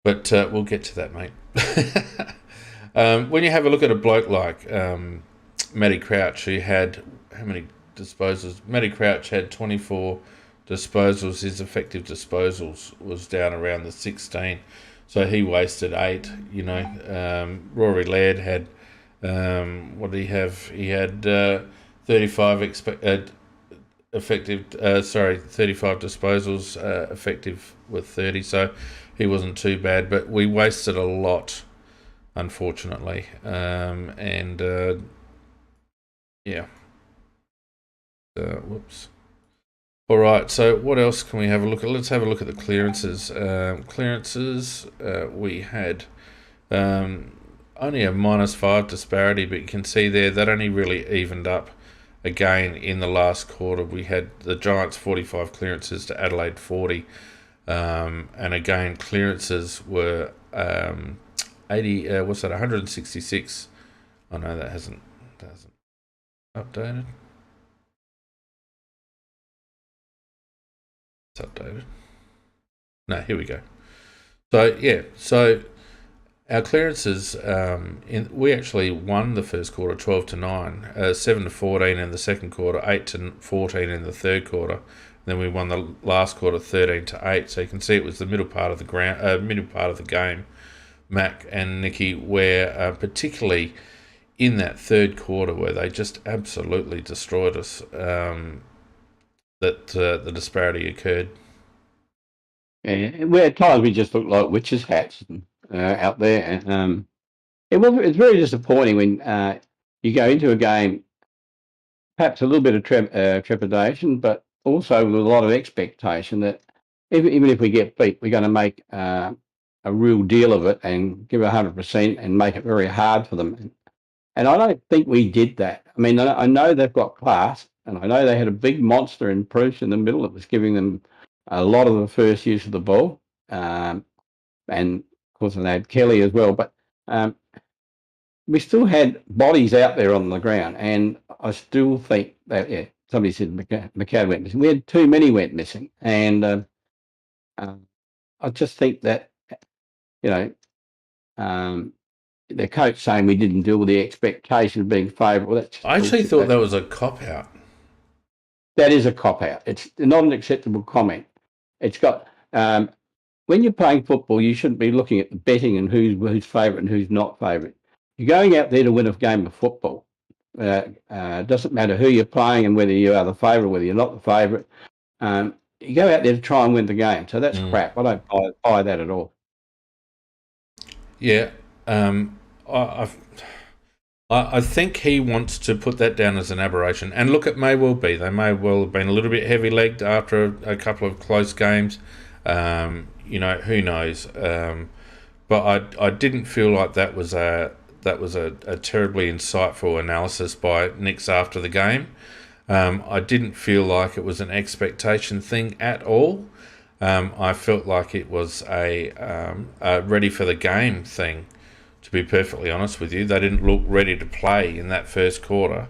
[SPEAKER 1] But we'll get to that, mate. When you have a look at a bloke like Matty Crouch, who had how many disposals? Matty Crouch had 24 disposals. His effective disposals was down around the 16, so he wasted 8. You know, Rory Laird had what did he have? He had 35 effective. 35 disposals, effective with 30. So he wasn't too bad, but we wasted a lot, unfortunately. Yeah. Whoops. All right, so what else can we have a look at? Let's have a look at the clearances. We had only a -5 disparity, but you can see there that only really evened up again in the last quarter. We had the Giants 45 clearances to Adelaide 40. And again, clearances were 166. Oh no, that hasn't updated. It's updated. No, here we go. So yeah, so our clearances, we actually won the first quarter 12-9, 7-14 in the second quarter, 8-14 in the third quarter. Then we won the last quarter 13-8. So you can see it was the middle part of the game, Mac and Nicky, where particularly in that third quarter where they just absolutely destroyed us, that the disparity occurred.
[SPEAKER 2] Yeah, where at times we just looked like witches' hats out there. And it's very disappointing when you go into a game, perhaps a little bit of trepidation, but also with a lot of expectation that even if we get beat, we're going to make a real deal of it and give 100% and make it very hard for them. And I don't think we did that. I mean, I know they've got class, and I know they had a big monster in Bruce in the middle that was giving them a lot of the first use of the ball. And of course, they had Kelly as well. But we still had bodies out there on the ground, and I still think that, yeah, somebody said McCann went missing. We had too many went missing, and I just think that, you know, the coach saying we didn't deal with the expectation of being favourable.
[SPEAKER 1] I actually thought that was a cop-out.
[SPEAKER 2] That is a cop-out. It's not an acceptable comment. It's got... when you're playing football, you shouldn't be looking at the betting and who's favourite and who's not favourite. You're going out there to win a game of football. Doesn't matter who you're playing and whether you are the favourite, whether you're not the favourite. You go out there to try and win the game. So that's crap. I don't buy that at all.
[SPEAKER 1] Yeah. I think he wants to put that down as an aberration. And look, it may well be. They may well have been a little bit heavy-legged after a couple of close games. You know, who knows? But I didn't feel like that was a terribly insightful analysis by Nix after the game. I didn't feel like it was an expectation thing at all. I felt like it was a ready for the game thing, to be perfectly honest with you. They didn't look ready to play in that first quarter.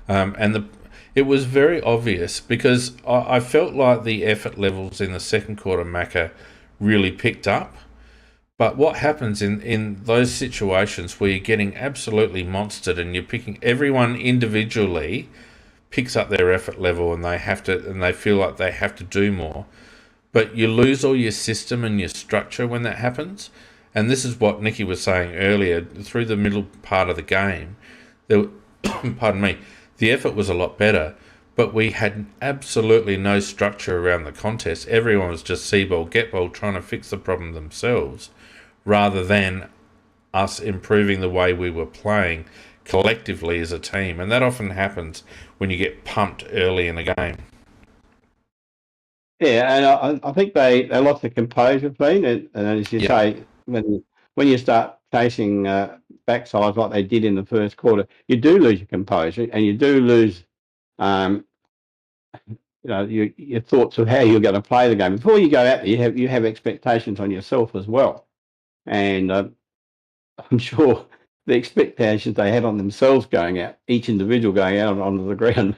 [SPEAKER 1] It was very obvious because I felt like the effort levels in the second quarter, Macca, really picked up. But what happens in those situations where you're getting absolutely monstered and you're picking everyone individually picks up their effort level and they feel like they have to do more, but you lose all your system and your structure when that happens. And this is what Nicky was saying earlier. Through the middle part of the game, pardon me, the effort was a lot better, but we had absolutely no structure around the contest. Everyone was just see ball, get ball, trying to fix the problem themselves, rather than us improving the way we were playing collectively as a team. And that often happens when you get pumped early in a game.
[SPEAKER 2] Yeah, and I think they lost the composure, Dean, and as you say, when you start chasing backsides like they did in the first quarter, you do lose your composure, and you do lose, your thoughts of how you're going to play the game. Before you go out there, you have expectations on yourself as well, and I'm sure the expectations they had on themselves going out, each individual going out onto the ground,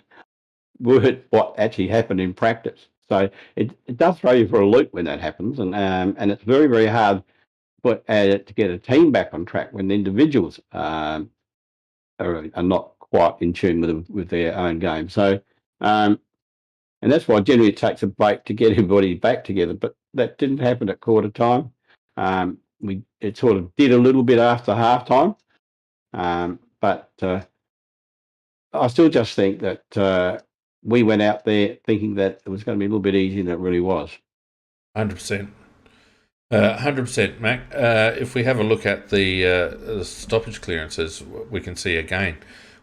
[SPEAKER 2] weren't what actually happened in practice. So it does throw you for a loop when that happens, and it's very, very hard to get a team back on track when the individuals are not quite in tune with their own game. So, and that's why generally it takes a break to get everybody back together. But that didn't happen at quarter time. It sort of did a little bit after halftime, but I still just think that we went out there thinking that it was going to be a little bit easier than it really was.
[SPEAKER 1] 100%. 100%, Mac. If we have a look at the stoppage clearances, we can see again,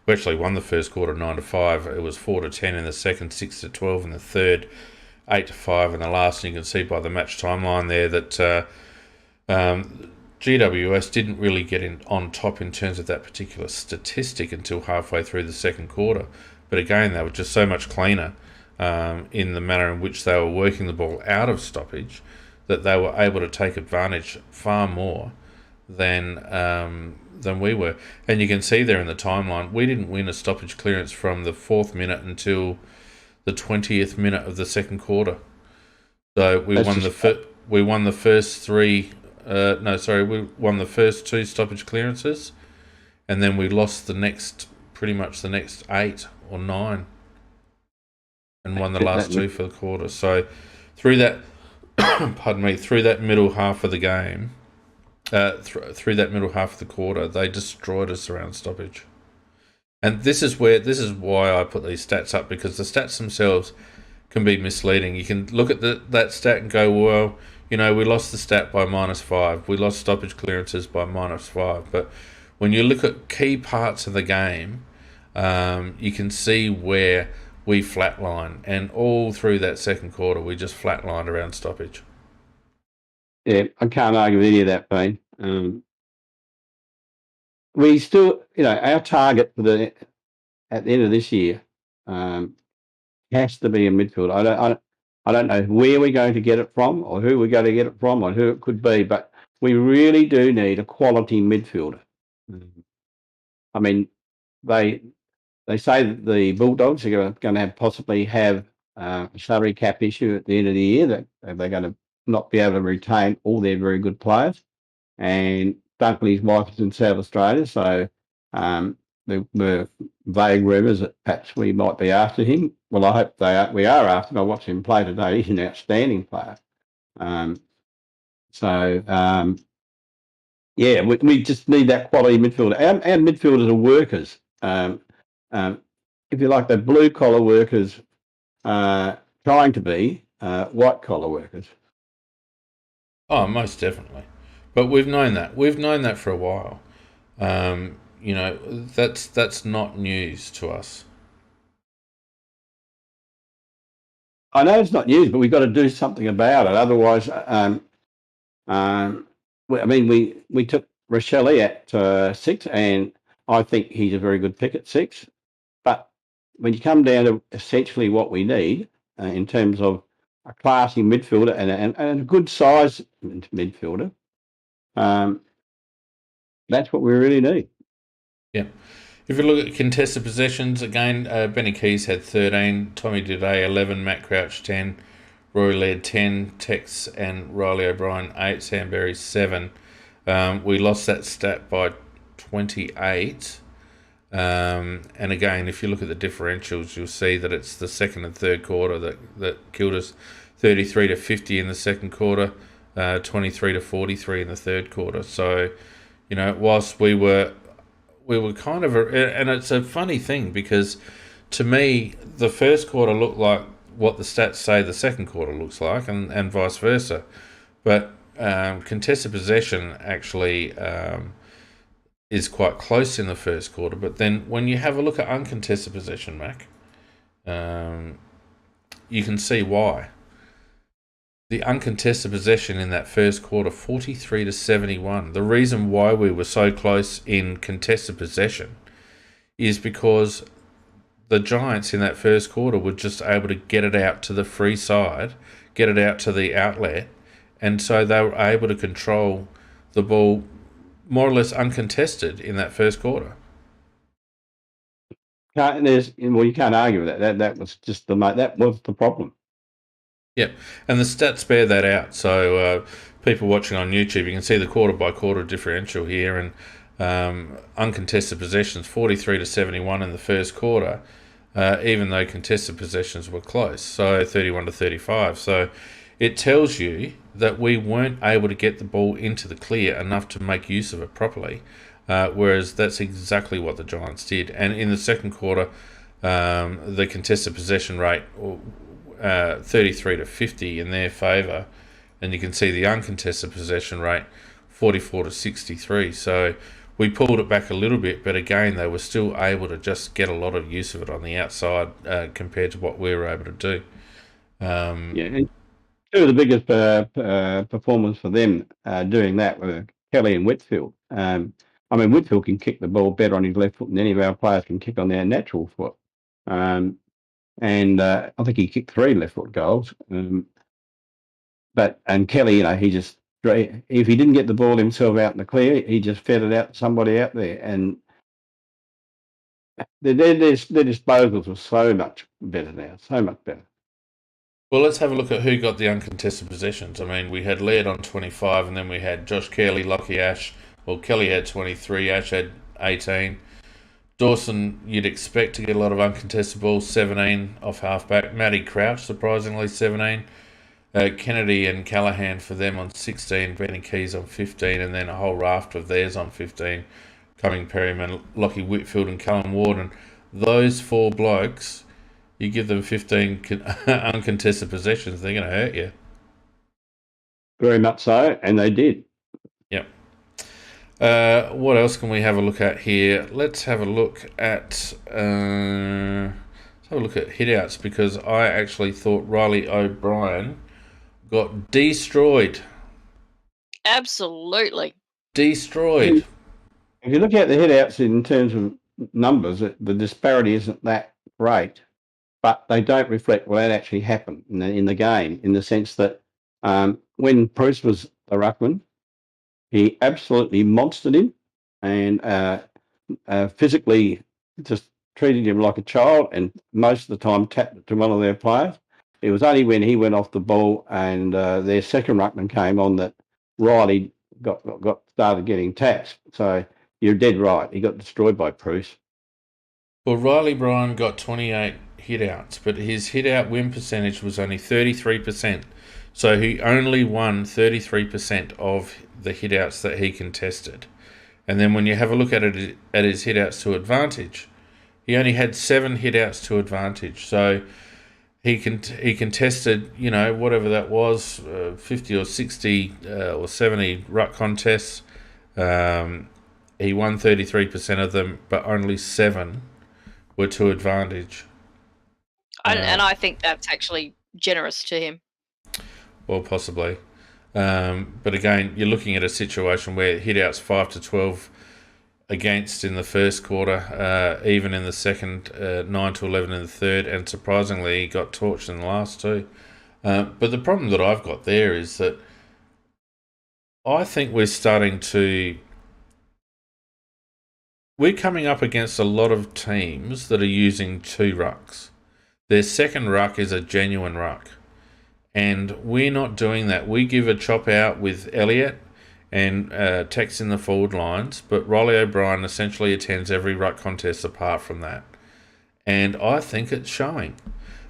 [SPEAKER 1] we actually won the first quarter 9-5. It was 4-10 in the second, 6-12 in the third, 8-5 in the last. And you can see by the match timeline there that GWS didn't really get on top in terms of that particular statistic until halfway through the second quarter. But again, they were just so much cleaner in the manner in which they were working the ball out of stoppage that they were able to take advantage far more than we were. And you can see there in the timeline, we didn't win a stoppage clearance from the 4th minute until the 20th minute of the second quarter. So we won the first two stoppage clearances, and then we lost pretty much the next 8 or 9, and won the last 2 for the quarter. So through that, through that middle half of the game, through that middle half of the quarter, they destroyed us around stoppage. And this is why I put these stats up, because the stats themselves can be misleading. You can look at that stat and go, well, we lost the stat by -5. We lost stoppage clearances by -5. But when you look at key parts of the game, you can see where we flatline, and all through that second quarter, we just flatlined around stoppage.
[SPEAKER 2] Yeah, I can't argue with any of that, Payne. We still, our target at the end of this year has to be a midfield. I don't know where we're going to get it from, or who we're going to get it from, or who it could be, but we really do need a quality midfielder. I mean, they say that the Bulldogs are going to possibly have a salary cap issue at the end of the year, that they're going to not be able to retain all their very good players. And Dunkley's wife is in South Australia, so there were vague rumours that perhaps we might be after him. Well, I hope we are after him. I watched him play today. He's an outstanding player. We just need that quality midfielder. Our midfielders are workers. If you like, they're blue-collar workers trying to be white-collar workers.
[SPEAKER 1] Oh, most definitely. But we've known that. We've known that for a while. That's not news to us.
[SPEAKER 2] I know it's not news, but we've got to do something about it. Otherwise, we took Rochelle at 6, and I think he's a very good pick at 6. But when you come down to essentially what we need in terms of a classy midfielder and a good size midfielder, that's what we really need.
[SPEAKER 1] Yeah. If you look at contested possessions, again, Benny Keys had 13, Tommy Duday 11, Matt Crouch 10, Roy Laird 10, Tex and Riley O'Brien 8, Sam Berry 7. We lost that stat by 28. And again, if you look at the differentials, you'll see that it's the second and third quarter that killed us. 33-50 in the second quarter, 23-43 in the third quarter. So, whilst we were we were kind of, and it's a funny thing because to me, the first quarter looked like what the stats say the second quarter looks like, and vice versa. But contested possession actually is quite close in the first quarter. But then when you have a look at uncontested possession, Mac, you can see why. The uncontested possession in that first quarter, 43-71. The reason why we were so close in contested possession is because the Giants in that first quarter were just able to get it out to the free side, get it out to the outlet, and so they were able to control the ball more or less uncontested in that first quarter.
[SPEAKER 2] You can't argue with that. That was just that was the problem.
[SPEAKER 1] Yep, and the stats bear that out. So people watching on YouTube, you can see the quarter-by-quarter differential here, and uncontested possessions, 43-71 in the first quarter, even though contested possessions were close, so 31-35. So it tells you that we weren't able to get the ball into the clear enough to make use of it properly, whereas that's exactly what the Giants did. And in the second quarter, the contested possession rate 33-50 in their favour, and you can see the uncontested possession rate 44-63. So we pulled it back a little bit, but again they were still able to just get a lot of use of it on the outside compared to what we were able to do.
[SPEAKER 2] And two of the biggest performers for them doing that were Kelly and Whitfield. Whitfield can kick the ball better on his left foot than any of our players can kick on their natural foot. And I think he kicked 3 left foot goals. And Kelly, he just, if he didn't get the ball himself out in the clear, he just fed it out to somebody out there. And their disposals were so much better now, so much better.
[SPEAKER 1] Well, let's have a look at who got the uncontested possessions. We had Laird on 25, and then we had Josh Carey, Lockie Ash. Well, Kelly had 23, Ash had 18. Dawson, you'd expect to get a lot of uncontested balls, 17 off halfback. Matty Crouch, surprisingly, 17. Kennedy and Callahan for them on 16. Benny Keys on 15, and then a whole raft of theirs on 15. Cumming Perryman, Lockie Whitfield, and Cullen Ward. And those 4 blokes, you give them 15 uncontested possessions, they're going to hurt you.
[SPEAKER 2] Very much so, and they did.
[SPEAKER 1] Yep. What else can we have a look at here? Let's have a look at hitouts, because I actually thought Riley O'Brien got destroyed.
[SPEAKER 3] Absolutely.
[SPEAKER 1] Destroyed.
[SPEAKER 2] If you look at the hitouts in terms of numbers, the disparity isn't that great, but they don't reflect what actually happened in the game, in the sense that when Bruce was the ruckman, he absolutely monstered him and physically just treated him like a child, and most of the time tapped it to one of their players. It was only when he went off the ball and their second ruckman came on that Riley got started getting taps. So you're dead right. He got destroyed by Bruce.
[SPEAKER 1] Well, Riley Bryan got 28 hitouts, but his hit-out win percentage was only 33%. So he only won 33% of the hitouts that he contested. And then when you have a look at it at his hitouts to advantage, he only had 7 hitouts to advantage. So he contested, whatever that was, 50 or 60 or 70 ruck contests. He won 33% of them, but only 7 were to advantage.
[SPEAKER 3] And I think that's actually generous to him.
[SPEAKER 1] Well, possibly. But again, you're looking at a situation where hitouts 5-12 against in the first quarter, even in the second, 9-11 in the third, and surprisingly he got torched in the last 2. But the problem that I've got there is that I think we're coming up against a lot of teams that are using 2 rucks. Their second ruck is a genuine ruck. And we're not doing that. We give a chop out with Elliott and Tex in the forward lines, but Riley O'Brien essentially attends every ruck contest apart from that. And I think it's showing,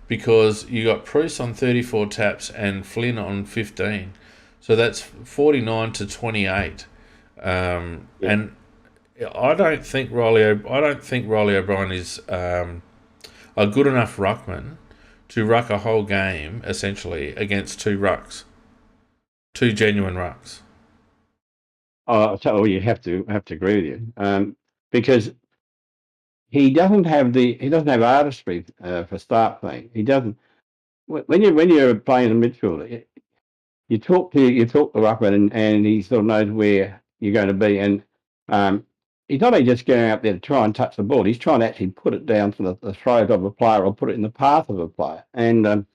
[SPEAKER 1] because you got Bruce on 34 taps and Flynn on 15. So that's 49-28. And I don't think Riley O'Brien is a good enough ruckman to ruck a whole game essentially against two genuine rucks.
[SPEAKER 2] So you have to agree with you, because he doesn't have artistry for start playing. He doesn't. When you're playing in midfield, you talk to the ruckman and he sort of knows where you're going to be, and he's not only just going out there to try and touch the ball. He's trying to actually put it down to the throat of a player or put it in the path of a player. And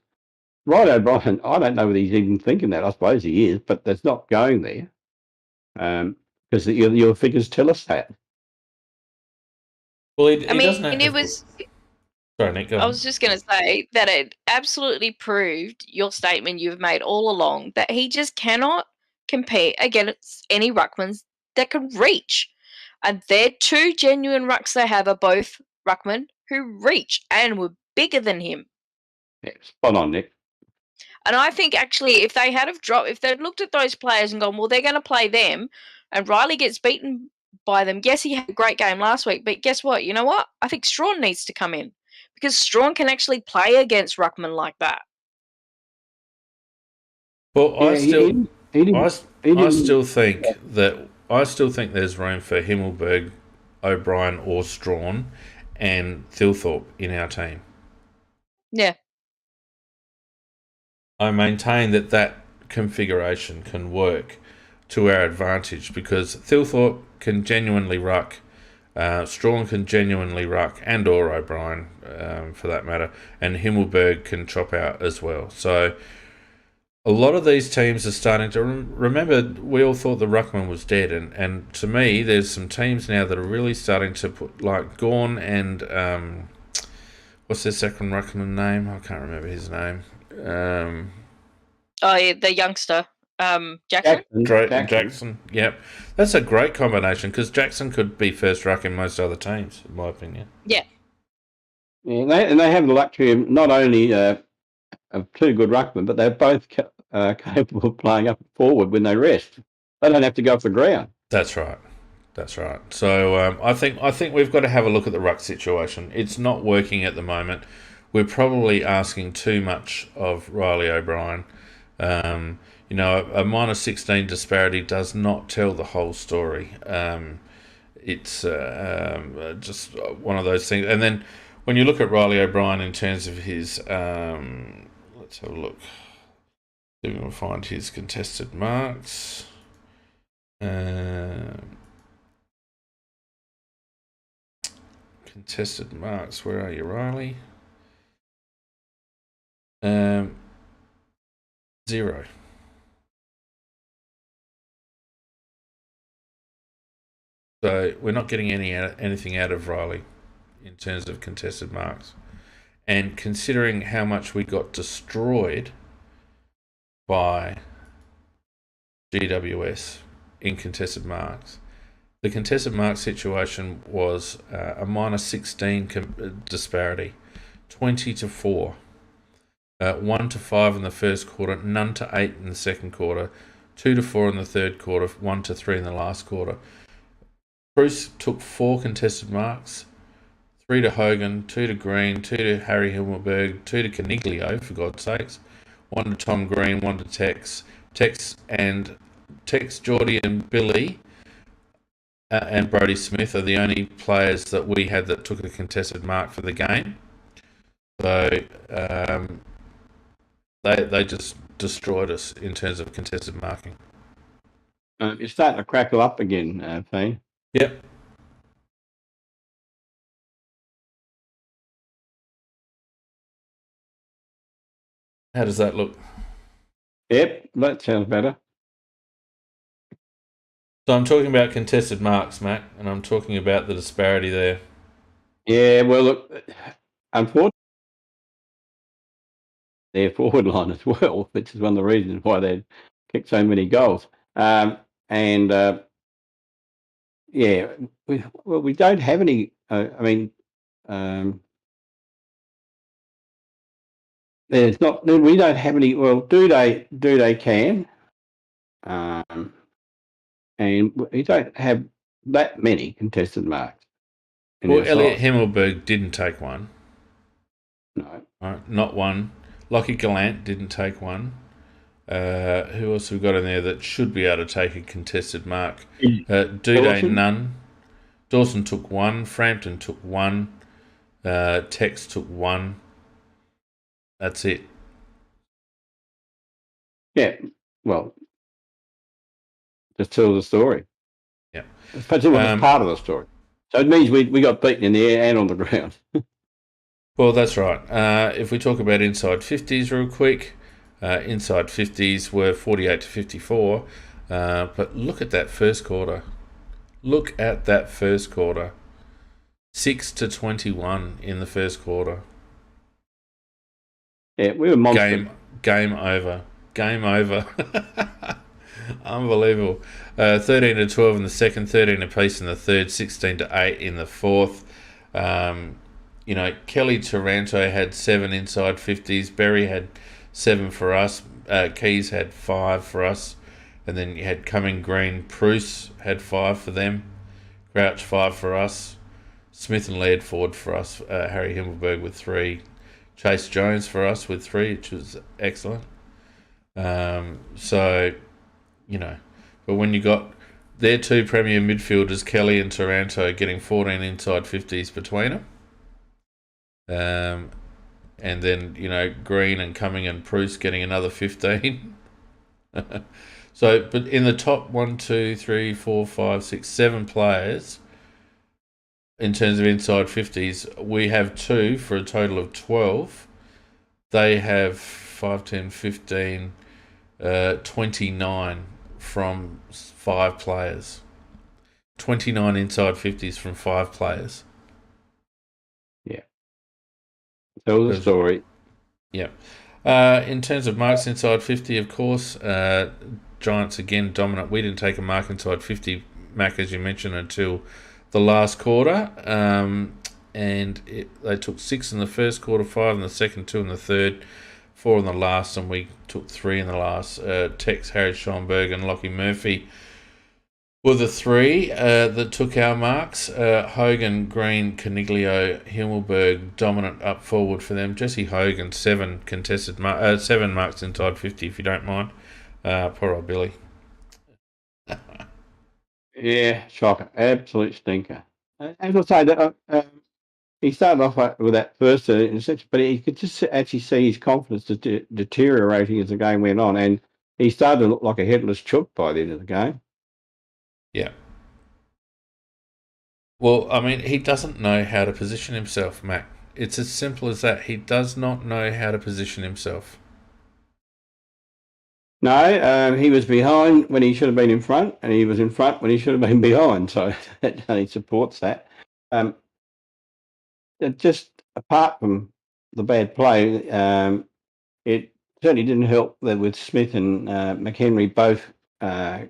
[SPEAKER 2] Ryan O'Brien, I don't know whether he's even thinking that. I suppose he is, but that's not going there, because your figures tell us that.
[SPEAKER 1] Well,
[SPEAKER 3] it was.
[SPEAKER 1] Sorry, Nick, go on.
[SPEAKER 3] I was just going to say that it absolutely proved your statement you've made all along that he just cannot compete against any ruckmans that can reach. And their two genuine rucks they have are both ruckmen who reach and were bigger than him.
[SPEAKER 2] Yeah, spot on, Nick.
[SPEAKER 3] And I think actually if they'd looked at those players and gone, well, they're going to play them, and Riley gets beaten by them. Yes, he had a great game last week, but guess what? You know what? I think Strawn needs to come in. Because Strawn can actually play against ruckman like that.
[SPEAKER 1] Well, I still think there's room for Himmelberg, O'Brien, or Strawn, and Thilthorpe in our team.
[SPEAKER 3] Yeah.
[SPEAKER 1] I maintain that configuration can work to our advantage because Thilthorpe can genuinely ruck. Strawn can genuinely ruck, and or O'Brien, for that matter, and Himmelberg can chop out as well. So a lot of these teams are starting to remember. We all thought the ruckman was dead, and to me, there's some teams now that are really starting to put like Gawn and what's their second ruckman name? I can't remember his name.
[SPEAKER 3] The youngster. Jackson?
[SPEAKER 1] Jackson, yep. That's a great combination because Jackson could be first ruck in most other teams, in my opinion.
[SPEAKER 3] Yeah.
[SPEAKER 2] And they have the luxury of not only of two good ruckmen, but they're both capable of playing up and forward when they rest. They don't have to go off the ground.
[SPEAKER 1] That's right. So I think we've got to have a look at the ruck situation. It's not working at the moment. We're probably asking too much of Riley O'Brien. A minus 16 disparity does not tell the whole story. It's just one of those things. And then when you look at Riley O'Brien in terms of his, let's have a look. See if we can find his contested marks. Contested marks. Where are you, Riley? 0. So we're not getting anything out of Riley in terms of contested marks. And considering how much we got destroyed by GWS in contested marks, the contested mark situation was a minus 16 disparity, 20-4. 1-5 in the first quarter, none to 8 in the second quarter, 2-4 in the third quarter, 1-3 in the last quarter. Bruce took 4 contested marks, 3 to Hogan, 2 to Green, 2 to Harry Himmelberg, 2 to Caniglio, for God's sakes, 1 to Tom Green, 1 to Tex, Geordie and Billy and Brodie Smith are the only players that we had that took a contested mark for the game. So they just destroyed us in terms of contested marking.
[SPEAKER 2] You're starting to crackle up again, Fane.
[SPEAKER 1] Yep. How does that look?
[SPEAKER 2] Yep, that sounds better.
[SPEAKER 1] So I'm talking about contested marks, Mac, and I'm talking about the disparity there.
[SPEAKER 2] Yeah, well, look, unfortunately, their forward line as well, which is one of the reasons why they kicked so many goals. We don't have any. There's not. We don't have any. Well, do they can, and we don't have that many contested marks.
[SPEAKER 1] Well, Elliot Himmelberg didn't take one.
[SPEAKER 2] No.
[SPEAKER 1] Right, not one. Lockie Gallant didn't take one. Who else have we got in there that should be able to take a contested mark? Duday, none. Dawson took one. Frampton took one. Tex took one. That's it.
[SPEAKER 2] Yeah, well, just tell the story.
[SPEAKER 1] Yeah.
[SPEAKER 2] But it was part of the story. So it means we got beaten in the air and on the ground.
[SPEAKER 1] Well, that's right. If we talk about inside 50s real quick, inside 50s were 48 to 54. But look at that first quarter. 6 to 21 in the first quarter.
[SPEAKER 2] Yeah, we were monsters.
[SPEAKER 1] Game over. Unbelievable. 13 to 12 in the second, 13 apiece in the third, 16 to 8 in the fourth. Kelly Taranto had 7 inside 50s. Berry had 7 for us. Keys had 5 for us. And then you had Cumming Green. Bruce had 5 for them. Crouch 5 for us. Smith and Laird Ford for us. Harry Himmelberg with 3. Chase Jones for us with 3, which was excellent. But when you got their 2 premier midfielders, Kelly and Taranto, getting 14 inside 50s between them, and then Green and Cumming and Bruce getting another 15. So, but in the top 1, 2, 3, 4, 5, 6, 7 players, in terms of inside 50s, we have 2 for a total of 12. They have 5, 10, 15, 29 from 5 players. 29 inside 50s from 5 players.
[SPEAKER 2] Yeah. Tell the story.
[SPEAKER 1] Yeah. In terms of marks inside 50, of course, Giants again dominant. We didn't take a mark inside 50, Mac, as you mentioned, until the last quarter. They took 6 in the first quarter, 5 in the second, 2 in the third, 4 in the last, and we took 3 in the last. Tex, Harry Schomburg and Lockie Murphy were the 3 that took our marks. Hogan, Green, Caniglio, Himmelberg dominant up forward for them. Jesse Hogan, 7 7 marks inside 50, if you don't mind. Poor old Billy.
[SPEAKER 2] Yeah, shocker. Absolute stinker. As I say, that he started off with that first interception, but he could just actually see his confidence deteriorating as the game went on, and he started to look like a headless chook by the end of the game.
[SPEAKER 1] Yeah. Well, I mean, he doesn't know how to position himself, Mac. It's as simple as that. He does not know how to position himself.
[SPEAKER 2] No, he was behind when he should have been in front, and he was in front when he should have been behind. So that only supports that. Just apart from the bad play, it certainly didn't help that with Smith and McHenry both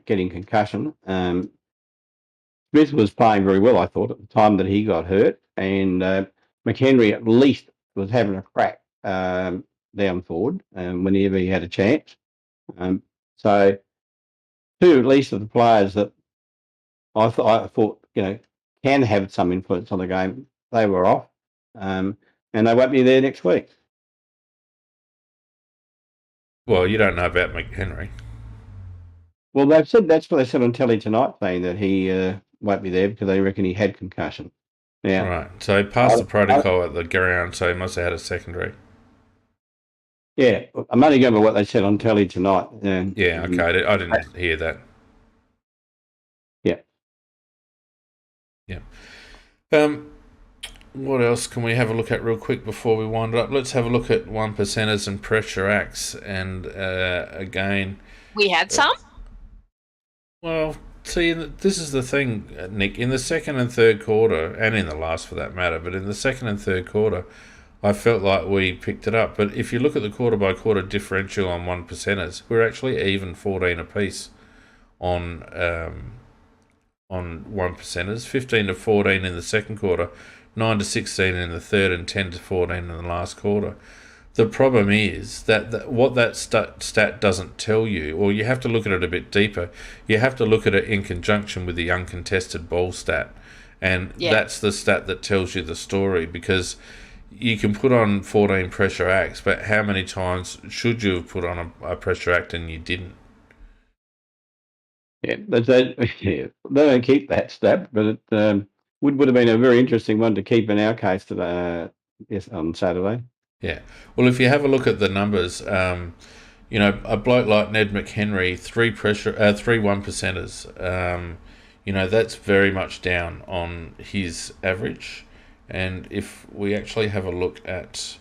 [SPEAKER 2] getting concussion. Smith was playing very well, I thought, at the time that he got hurt, and McHenry at least was having a crack down forward whenever he had a chance. So 2 at least of the players that I thought can have some influence on the game, they were off, and they won't be there next week.
[SPEAKER 1] Well, you don't know about McHenry.
[SPEAKER 2] Well, they've said that's what they said on telly tonight, saying that he won't be there because they reckon he had concussion. Now,
[SPEAKER 1] right, so he passed the protocol at the ground, so he must have had a secondary.
[SPEAKER 2] Yeah, I'm only going by what they said on telly tonight.
[SPEAKER 1] Yeah, okay, I didn't hear that.
[SPEAKER 2] Yeah.
[SPEAKER 1] Yeah. What else can we have a look at real quick before we wind up? Let's have a look at 1%ers and pressure acts, and again...
[SPEAKER 3] We had some?
[SPEAKER 1] Well, see, this is the thing, Nick. In the second and third quarter, and in the last for that matter, but in the second and third quarter, I felt like we picked it up. But if you look at the quarter-by-quarter differential on 1%ers, we're actually even 14 apiece on 1%ers. 15 to 14 in the second quarter, 9 to 16 in the third, and 10 to 14 in the last quarter. The problem is that what that stat doesn't tell you, or you have to look at it a bit deeper. You have to look at it in conjunction with the uncontested ball stat, and that's the stat that tells you the story. Because you can put on 14 pressure acts, but how many times should you have put on a pressure act and you didn't?
[SPEAKER 2] Yeah, but they don't keep that stat, but it would have been a very interesting one to keep in our case today. Yes, on Saturday.
[SPEAKER 1] Yeah. Well, if you have a look at the numbers, you know, a bloke like Ned McHenry, 3 one percenters. You know, that's very much down on his average. And if we actually have a look at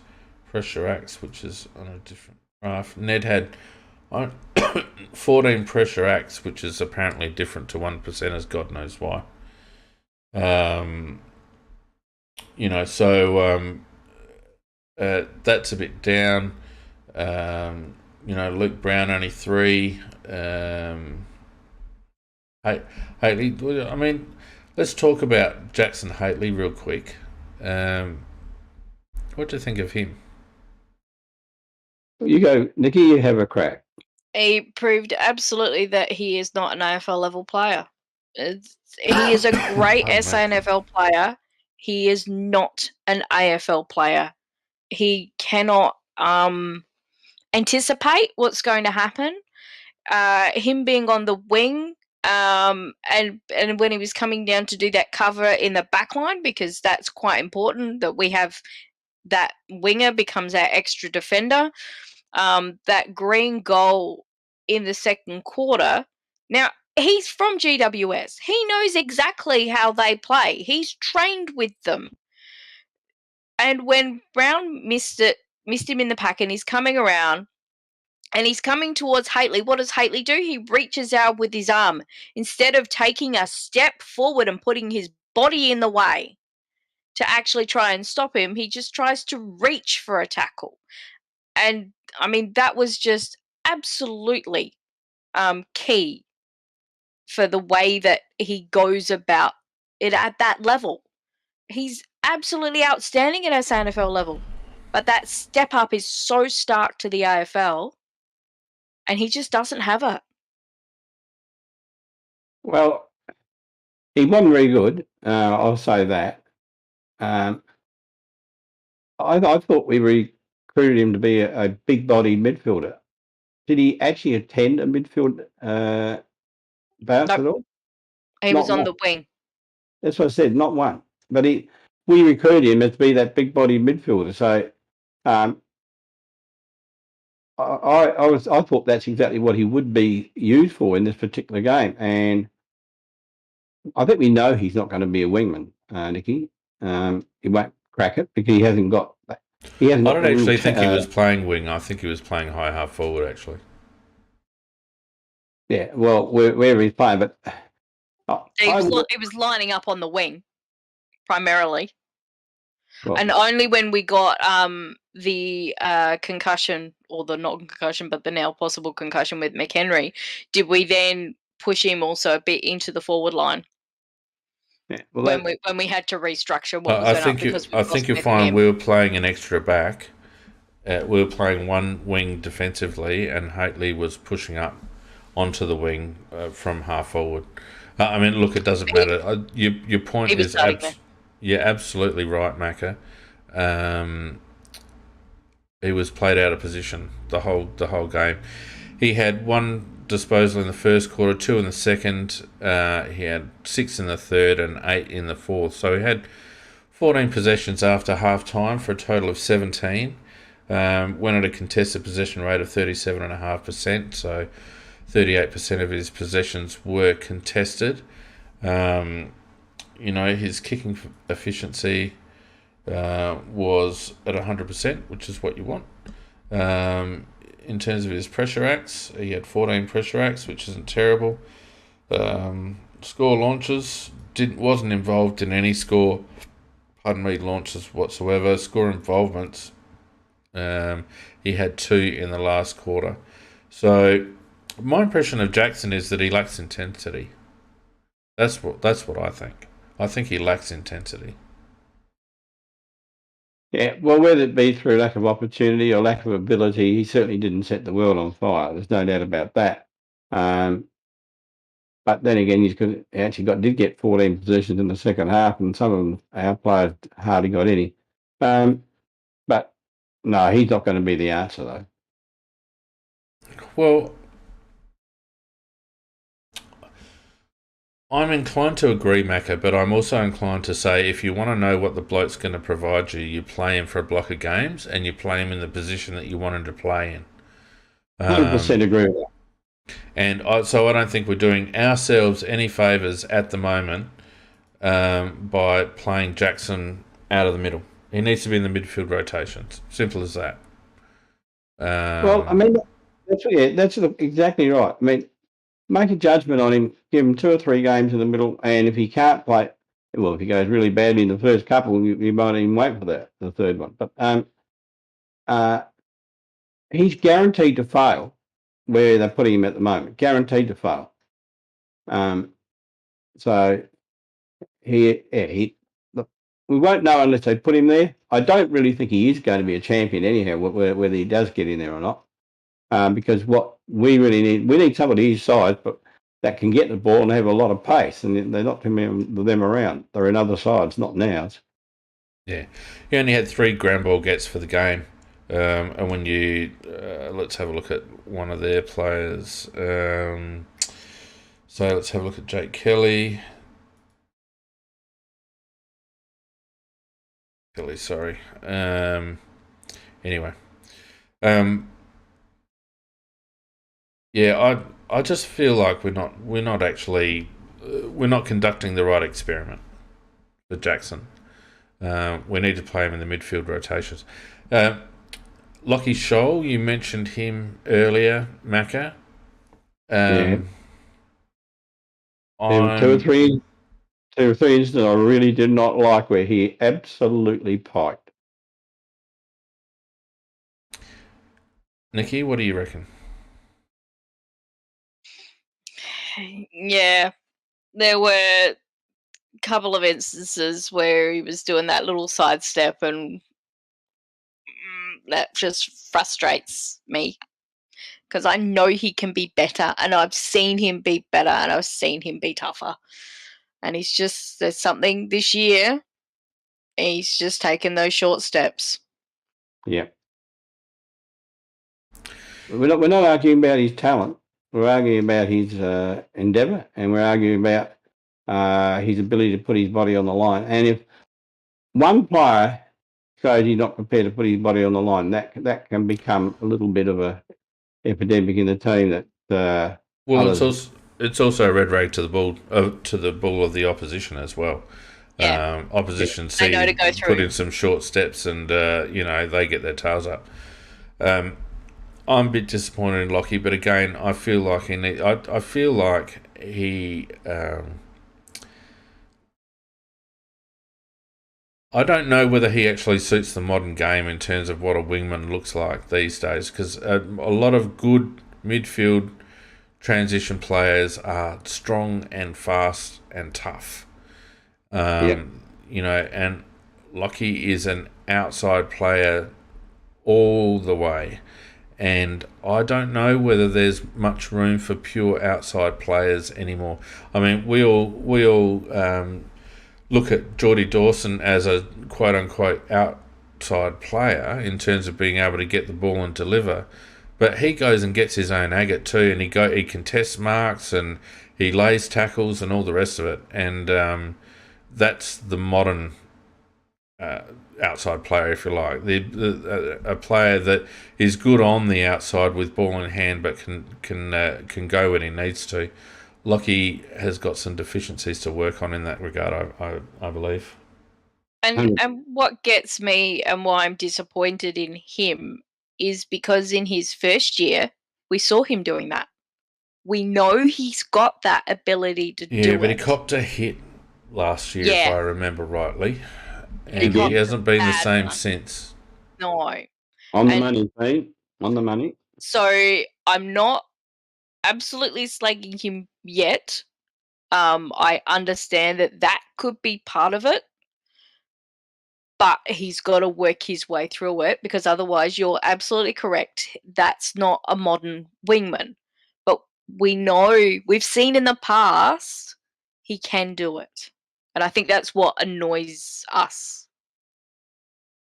[SPEAKER 1] pressure acts, which is on a different graph, Ned had 14 pressure acts, which is apparently different to 1 percenters. God knows why. You know, so that's a bit down. You know, Luke Brown only 3. Hately, I mean, let's talk about Jackson Hately real quick. What do you think of him?
[SPEAKER 2] You go, Nikki, you have a crack.
[SPEAKER 3] He proved absolutely that he is not an AFL level player. He is a great SANFL player. He is not an AFL player. He cannot anticipate what's going to happen. Him being on the wing, and when he was coming down to do that cover in the back line, because that's quite important that we have that winger becomes our extra defender. That green goal in the second quarter. Now, he's from GWS. He knows exactly how they play. He's trained with them. And when Brown missed him in the pack, and he's coming around and he's coming towards Hately, what does Hately do? He reaches out with his arm. Instead of taking a step forward and putting his body in the way to actually try and stop him, he just tries to reach for a tackle. And, I mean, that was just absolutely key for the way that he goes about it at that level. He's absolutely outstanding at SANFL level, but that step up is so stark to the AFL, and he just doesn't have it.
[SPEAKER 2] Well, he wasn't very good. I'll say that. I thought we recruited him to be a big-bodied midfielder. Did he actually attend a midfield bout at all?
[SPEAKER 3] He was on the wing.
[SPEAKER 2] That's what I said, not one. But we recruited him to be that big-bodied midfielder. So I thought that's exactly what he would be used for in this particular game. And I think we know he's not going to be a wingman, Nicky. He won't crack it because he hasn't got that. I don't
[SPEAKER 1] actually think he was playing wing. I think he was playing high half forward, actually.
[SPEAKER 2] Yeah, well, wherever he's playing, but
[SPEAKER 3] he was lining up on the wing primarily, and only when we got the concussion, or the not concussion, but the now possible concussion with McHenry, did we then push him also a bit into the forward line.
[SPEAKER 2] Yeah, well,
[SPEAKER 3] when we had to restructure what
[SPEAKER 1] was going on. I think you'll find we were playing an extra back. We were playing one wing defensively, and Hately was pushing up onto the wing from half forward. I mean, look, it doesn't matter. Your point is you're absolutely right, Macca. He was played out of position the whole game. He had 1 disposal in the first quarter, 2 in the second. He had 6 in the third and 8 in the fourth. So he had 14 possessions after half time for a total of 17. Went at a contested possession rate of 37.5%. So 38% of his possessions were contested. You know, his kicking efficiency was at 100%, which is what you want. In terms of his pressure acts, he had 14 pressure acts, which isn't terrible. Score launches wasn't involved in any launches whatsoever. Score involvements, he had 2 in the last quarter. So my impression of Jackson is that he lacks intensity. That's what I think. I think he lacks intensity.
[SPEAKER 2] Yeah, well, whether it be through lack of opportunity or lack of ability, he certainly didn't set the world on fire. There's no doubt about that. But then again, did get 14 positions in the second half, and some of them, our players hardly got any. But no, he's not going to be the answer, though.
[SPEAKER 1] Well, I'm inclined to agree, Macca, but I'm also inclined to say if you want to know what the bloke's going to provide you, you play him for a block of games and you play him in the position that you want him to play in.
[SPEAKER 2] 100% agree with that.
[SPEAKER 1] And so I don't think we're doing ourselves any favours at the moment by playing Jackson out of the middle. He needs to be in the midfield rotations. Simple as that.
[SPEAKER 2] Well, I mean, that's exactly right. I mean, make a judgment on him, give him 2 or 3 games in the middle, and if he can't play, well, if he goes really badly in the first couple, you might even wait for the third one. But he's guaranteed to fail where they're putting him at the moment. Guaranteed to fail. So look, we won't know unless they put him there. I don't really think he is going to be a champion anyhow, whether he does get in there or not. Because what we really need somebody his size, but that can get the ball and have a lot of pace, and they're not too many of them around. They're in other sides, not in ours.
[SPEAKER 1] Yeah, he only had 3 ground ball gets for the game. And when you let's have a look at one of their players. So let's have a look at Jake Kelly. Sorry. Anyway. Yeah, I just feel like we're not conducting the right experiment for Jackson. We need to play him in the midfield rotations. Lockie Scholl, you mentioned him earlier, Macca.
[SPEAKER 2] There were 2 or 3 instances I really did not like where he absolutely piked.
[SPEAKER 1] Nikki, what do you reckon?
[SPEAKER 3] Yeah, there were a couple of instances where he was doing that little sidestep, and that just frustrates me because I know he can be better, and I've seen him be better, and I've seen him be tougher. And there's something this year, he's just taken those short steps.
[SPEAKER 2] Yeah. We're not arguing about his talent. We're arguing about his endeavour, and we're arguing about his ability to put his body on the line. And if one player shows he's not prepared to put his body on the line, that can become a little bit of a epidemic in the team. That
[SPEAKER 1] it's also a red rag to the bull of the opposition as well.
[SPEAKER 3] Yeah.
[SPEAKER 1] Opposition see put in some short steps, and they get their tails up. I'm a bit disappointed in Lockie, but again, I feel like he. I don't know whether he actually suits the modern game in terms of what a wingman looks like these days, because a lot of good midfield transition players are strong and fast and tough. And Lockie is an outside player all the way. And I don't know whether there's much room for pure outside players anymore. I mean, we all look at Geordie Dawson as a quote-unquote outside player in terms of being able to get the ball and deliver. But he goes and gets his own agate too, and he contests marks and he lays tackles and all the rest of it. And that's the modern outside player, if you like, a player that is good on the outside with ball in hand, but can go when he needs to. Lockie has got some deficiencies to work on in that regard, I believe.
[SPEAKER 3] And what gets me and why I'm disappointed in him is because in his first year we saw him doing that. We know he's got that ability to do it.
[SPEAKER 1] Yeah, but he copped a hit last year, if I remember rightly. And he hasn't been the same since.
[SPEAKER 3] No.
[SPEAKER 2] On the money, Pete. On the money.
[SPEAKER 3] So I'm not absolutely slagging him yet. I understand that could be part of it. but he's got to work his way through it, because otherwise, you're absolutely correct. That's not a modern wingman. But we know, we've seen in the past, he can do it. And I think that's what annoys us.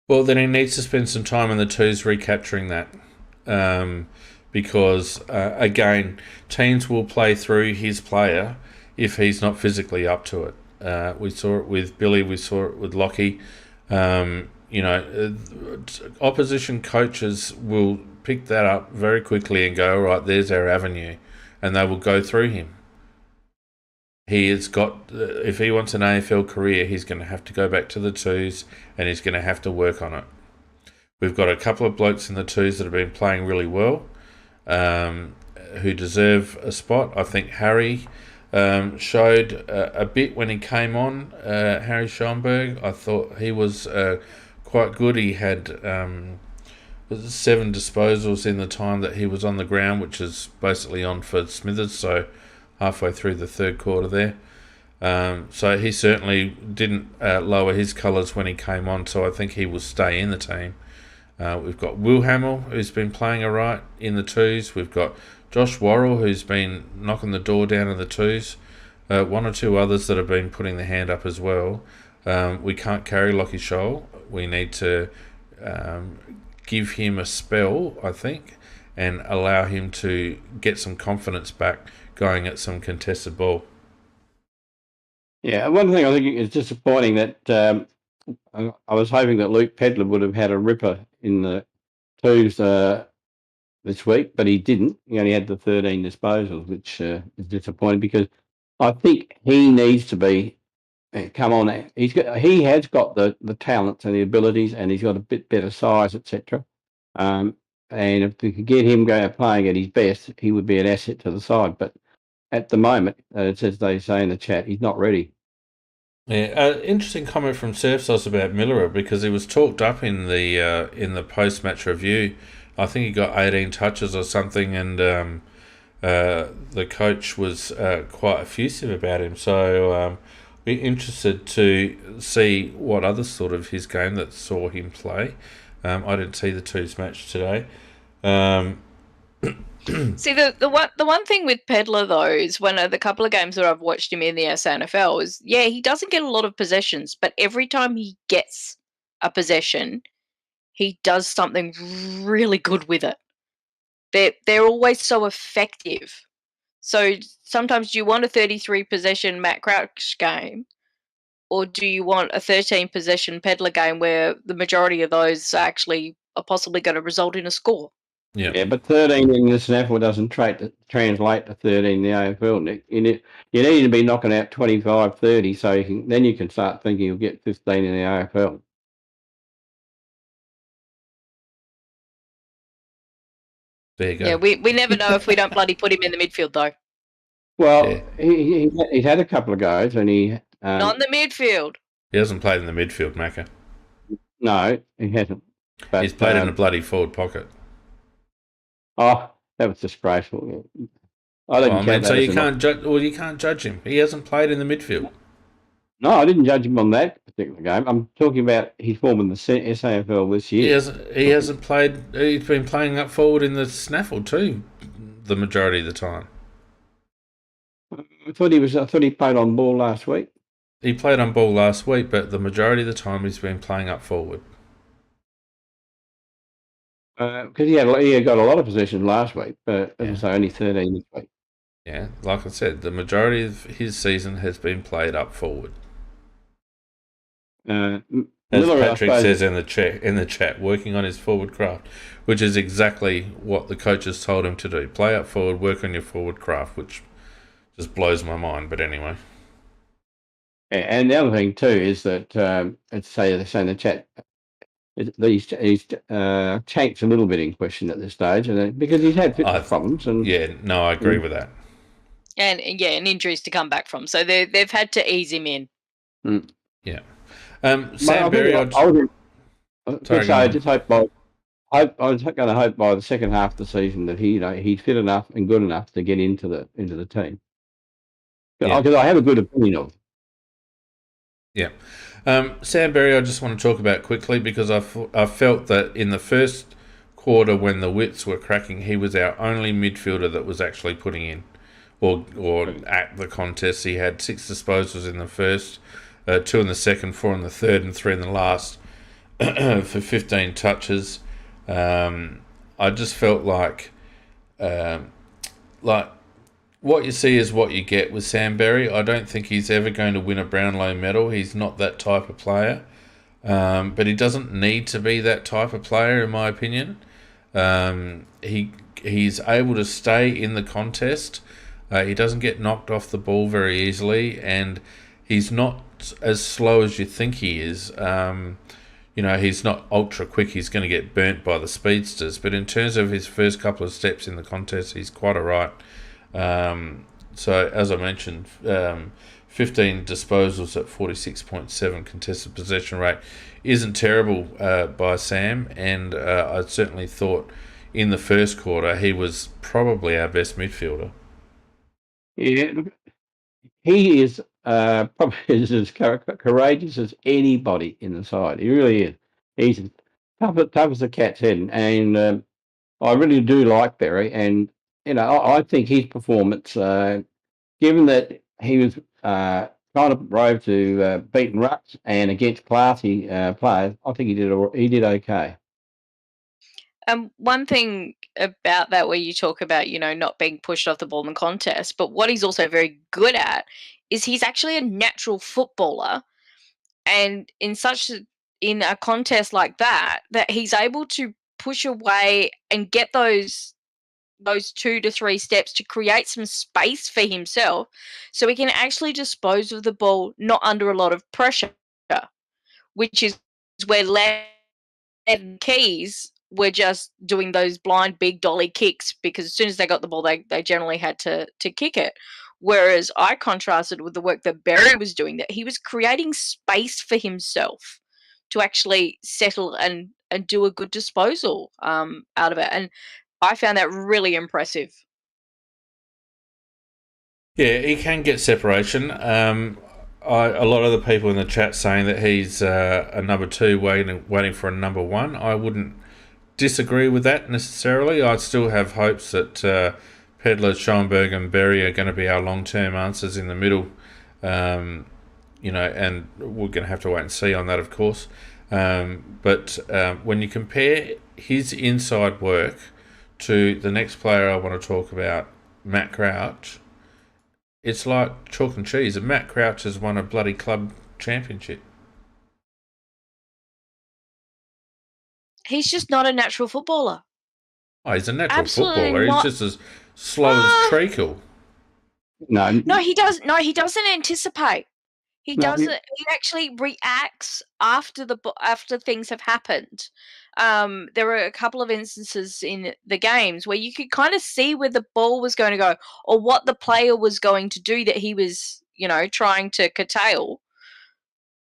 [SPEAKER 1] Well, then he needs to spend some time in the twos recapturing that. Because, again, teams will play through his player if he's not physically up to it. We saw it with Billy, we saw it with Lockie. Opposition coaches will pick that up very quickly and go, all right, there's our avenue. And they will go through him. He has got, if he wants an AFL career, he's going to have to go back to the twos and he's going to have to work on it. We've got a couple of blokes in the twos that have been playing really well, who deserve a spot. I think Harry showed a bit when he came on, Harry Schoenberg. I thought he was quite good. He had 7 disposals in the time that he was on the ground, which is basically on for Smithers, so halfway through the third quarter there. So he certainly didn't lower his colours when he came on, so I think he will stay in the team. We've got Will Hamill, who's been playing all right in the twos. We've got Josh Worrell, who's been knocking the door down in the twos. One or two others that have been putting their hand up as well. We can't carry Lockie Scholl. We need to give him a spell, I think, and allow him to get some confidence back going at some contested ball.
[SPEAKER 2] Yeah, one thing I think is disappointing that I was hoping that Luke Pedler would have had a ripper in the twos this week, but he didn't. He only had the 13 disposals, which is disappointing because I think he needs to be come on. He has got the talents and the abilities, and he's got a bit better size, etc. And if we could get him playing at his best, he would be an asset to the side. But at the moment, as they say in the chat, he's not ready.
[SPEAKER 1] Yeah, interesting comment from Surfsauce about Miller because he was talked up in the post-match review. I think he got 18 touches or something, and the coach was quite effusive about him. So be interested to see what others thought of his game that saw him play. I didn't see the twos match today.
[SPEAKER 3] See, the one thing with Pedler, though, is one of the couple of games that I've watched him in the SANFL is, he doesn't get a lot of possessions, but every time he gets a possession, he does something really good with it. They're always so effective. So sometimes do you want a 33 possession Matt Crouch game, or do you want a 13 possession Pedler game where the majority of those actually are possibly going to result in a score?
[SPEAKER 2] Yeah, but 13 in the SNAFL doesn't translate to 13 in the AFL, Nick. You need to be knocking out 25, 30, so you can start thinking you'll get 15 in the AFL.
[SPEAKER 1] There you go.
[SPEAKER 3] Yeah, we never know if we don't bloody put him in the midfield, though.
[SPEAKER 2] Well, he's had a couple of goes, and he...
[SPEAKER 3] Not in the midfield.
[SPEAKER 1] He hasn't played in the midfield, Macca.
[SPEAKER 2] No, he hasn't. But,
[SPEAKER 1] he's played in the bloody forward pocket.
[SPEAKER 2] Oh, that was disgraceful.
[SPEAKER 1] So you can't judge. Well, you can't judge him. He hasn't played in the midfield.
[SPEAKER 2] No, I didn't judge him on that particular game. I'm talking about his form in the SAFL this year.
[SPEAKER 1] He hasn't played. He's been playing up forward in the snaffle too, the majority of the time.
[SPEAKER 2] I thought he played on ball last week.
[SPEAKER 1] He played on ball last week, but the majority of the time he's been playing up forward.
[SPEAKER 2] Because he had got a lot of possession last week, but as I say, only 13 this week.
[SPEAKER 1] Yeah, like I said, the majority of his season has been played up forward. As
[SPEAKER 2] Miller,
[SPEAKER 1] Patrick says in the chat, working on his forward craft, which is exactly what the coaches told him to do. Play up forward, work on your forward craft, which just blows my mind. But anyway.
[SPEAKER 2] And the other thing too is that, let's say in the chat, he's Tank's a little bit in question at this stage, and because he's had fitness problems. And
[SPEAKER 1] I agree with that.
[SPEAKER 3] And injuries to come back from, so they've had to ease him in.
[SPEAKER 1] Yeah. Sam Berry.
[SPEAKER 2] I was going to hope by the second half of the season that he's fit enough and good enough to get into the team. Because I have a good opinion of him.
[SPEAKER 1] Yeah. Sam Berry, I just want to talk about quickly because I felt that in the first quarter when the Wits were cracking, he was our only midfielder that was actually putting in or at the contest. He had 6 disposals in the first, 2 in the second, 4 in the third, and 3 in the last for 15 touches. I just felt like what you see is what you get with Sam Berry. I don't think he's ever going to win a Brownlow medal. He's not that type of player. But he doesn't need to be that type of player, in my opinion. He's able to stay in the contest. He doesn't get knocked off the ball very easily, and he's not as slow as you think he is. He's not ultra quick. He's going to get burnt by the speedsters. But in terms of his first couple of steps in the contest, he's quite all right. So, as I mentioned, 15 disposals at 46.7 contested possession rate isn't terrible by Sam, and I certainly thought in the first quarter he was probably our best midfielder.
[SPEAKER 2] Yeah, look, he is probably as courageous as anybody in the side. He really is. He's tough as a cat's head, and I really do like Berry. And I think his performance, given that he was kind of brave to beat Rucks and against classy players, I think he did okay.
[SPEAKER 3] One thing about that where you talk about, not being pushed off the ball in the contest, but what he's also very good at is he's actually a natural footballer, and in a contest like that he's able to push away and get those 2 to 3 steps to create some space for himself so he can actually dispose of the ball not under a lot of pressure, which is where Len Keys were just doing those blind big dolly kicks because as soon as they got the ball, they generally had to kick it. Whereas I contrasted with the work that Berry was doing, that he was creating space for himself to actually settle and do a good disposal out of it. And I found that really impressive.
[SPEAKER 1] Yeah, he can get separation. A lot of the people in the chat saying that he's a number 2 waiting for a number 1. I wouldn't disagree with that necessarily. I'd still have hopes that Pedler, Schoenberg and Berry are going to be our long-term answers in the middle. And we're going to have to wait and see on that, of course. But when you compare his inside work to the next player I want to talk about, Matt Crouch, it's like chalk and cheese. And Matt Crouch has won a bloody club championship.
[SPEAKER 3] He's just not a natural footballer.
[SPEAKER 1] Oh, he's a natural footballer. He's just as slow as treacle.
[SPEAKER 2] No,
[SPEAKER 3] he doesn't anticipate. He doesn't. He actually reacts after things have happened. There were a couple of instances in the games where you could kind of see where the ball was going to go or what the player was going to do that he was, trying to curtail.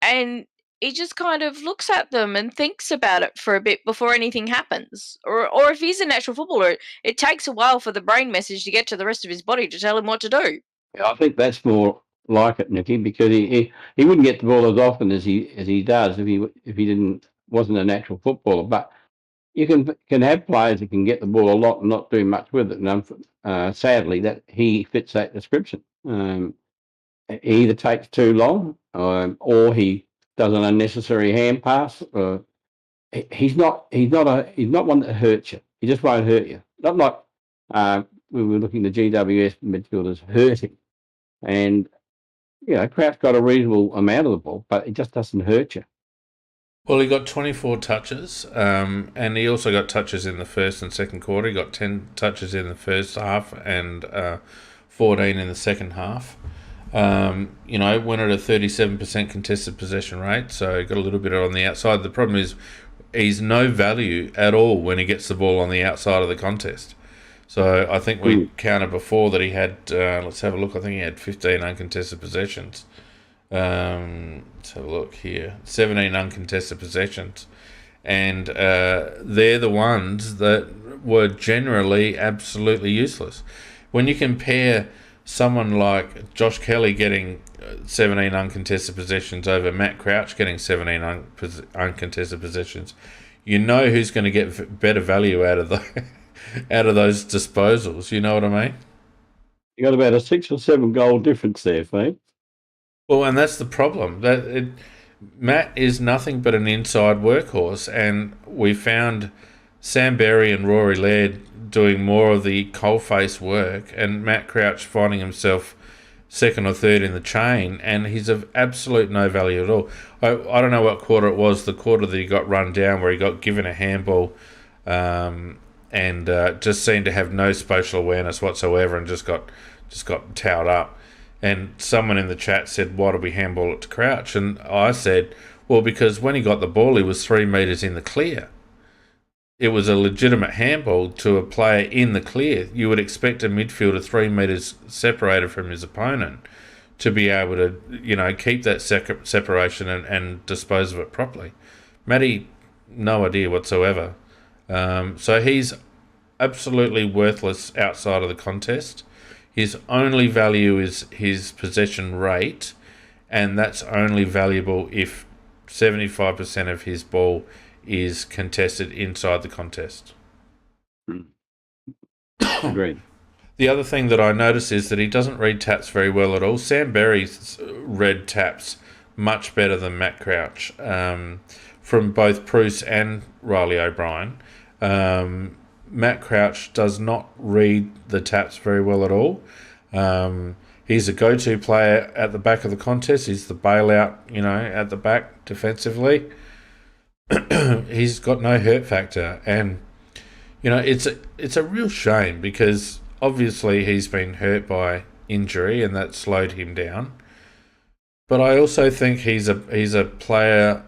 [SPEAKER 3] And he just kind of looks at them and thinks about it for a bit before anything happens. Or if he's a natural footballer, it takes a while for the brain message to get to the rest of his body to tell him what to do.
[SPEAKER 2] I think that's more like it, Nicky, because he wouldn't get the ball as often as he does if he wasn't a natural footballer. But you can have players that can get the ball a lot and not do much with it. And sadly, that he fits that description. He either takes too long, or he does an unnecessary hand pass. He's not one that hurts you. He just won't hurt you. Not like we were looking at the GWS midfielders hurting, and Crouch got a reasonable amount of the ball, but it just doesn't hurt you.
[SPEAKER 1] Well, he got 24 touches, and he also got touches in the first and second quarter. He got 10 touches in the first half and 14 in the second half. Went at a 37% contested possession rate, so he got a little bit on the outside. The problem is he's no value at all when he gets the ball on the outside of the contest. So I think we counted before that he had, let's have a look, I think he had 15 uncontested possessions. Let's have a look here. 17 uncontested possessions. And they're the ones that were generally absolutely useless. When you compare someone like Josh Kelly getting 17 uncontested possessions over Matt Crouch getting 17 uncontested possessions, you know who's going to get better value out of out of those disposals. You know what I mean?
[SPEAKER 2] You got about a 6 or 7 goal difference there, Fee.
[SPEAKER 1] Well, and that's the problem. Matt is nothing but an inside workhorse, and we found Sam Berry and Rory Laird doing more of the coalface work, and Matt Crouch finding himself second or third in the chain, and he's of absolute no value at all. I don't know what quarter it was, the quarter that he got run down where he got given a handball and just seemed to have no spatial awareness whatsoever and just got towed up. And someone in the chat said, why did we handball it to Crouch? And I said, well, because when he got the ball, he was 3 metres in the clear. It was a legitimate handball to a player in the clear. You would expect a midfielder 3 metres separated from his opponent to be able to, keep that separation and dispose of it properly. Matty, no idea whatsoever. So he's absolutely worthless outside of the contest. His only value is his possession rate, and that's only valuable if 75% of his ball is contested inside the contest.
[SPEAKER 2] Agreed.
[SPEAKER 1] The other thing that I notice is that he doesn't read taps very well at all. Sam Berry read taps much better than Matt Crouch, from both Bruce and Riley O'Brien. Matt Crouch does not read the taps very well at all. He's a go-to player at the back of the contest. He's the bailout, at the back defensively. He's got no hurt factor, and it's a real shame because obviously he's been hurt by injury and that slowed him down. But I also think he's a player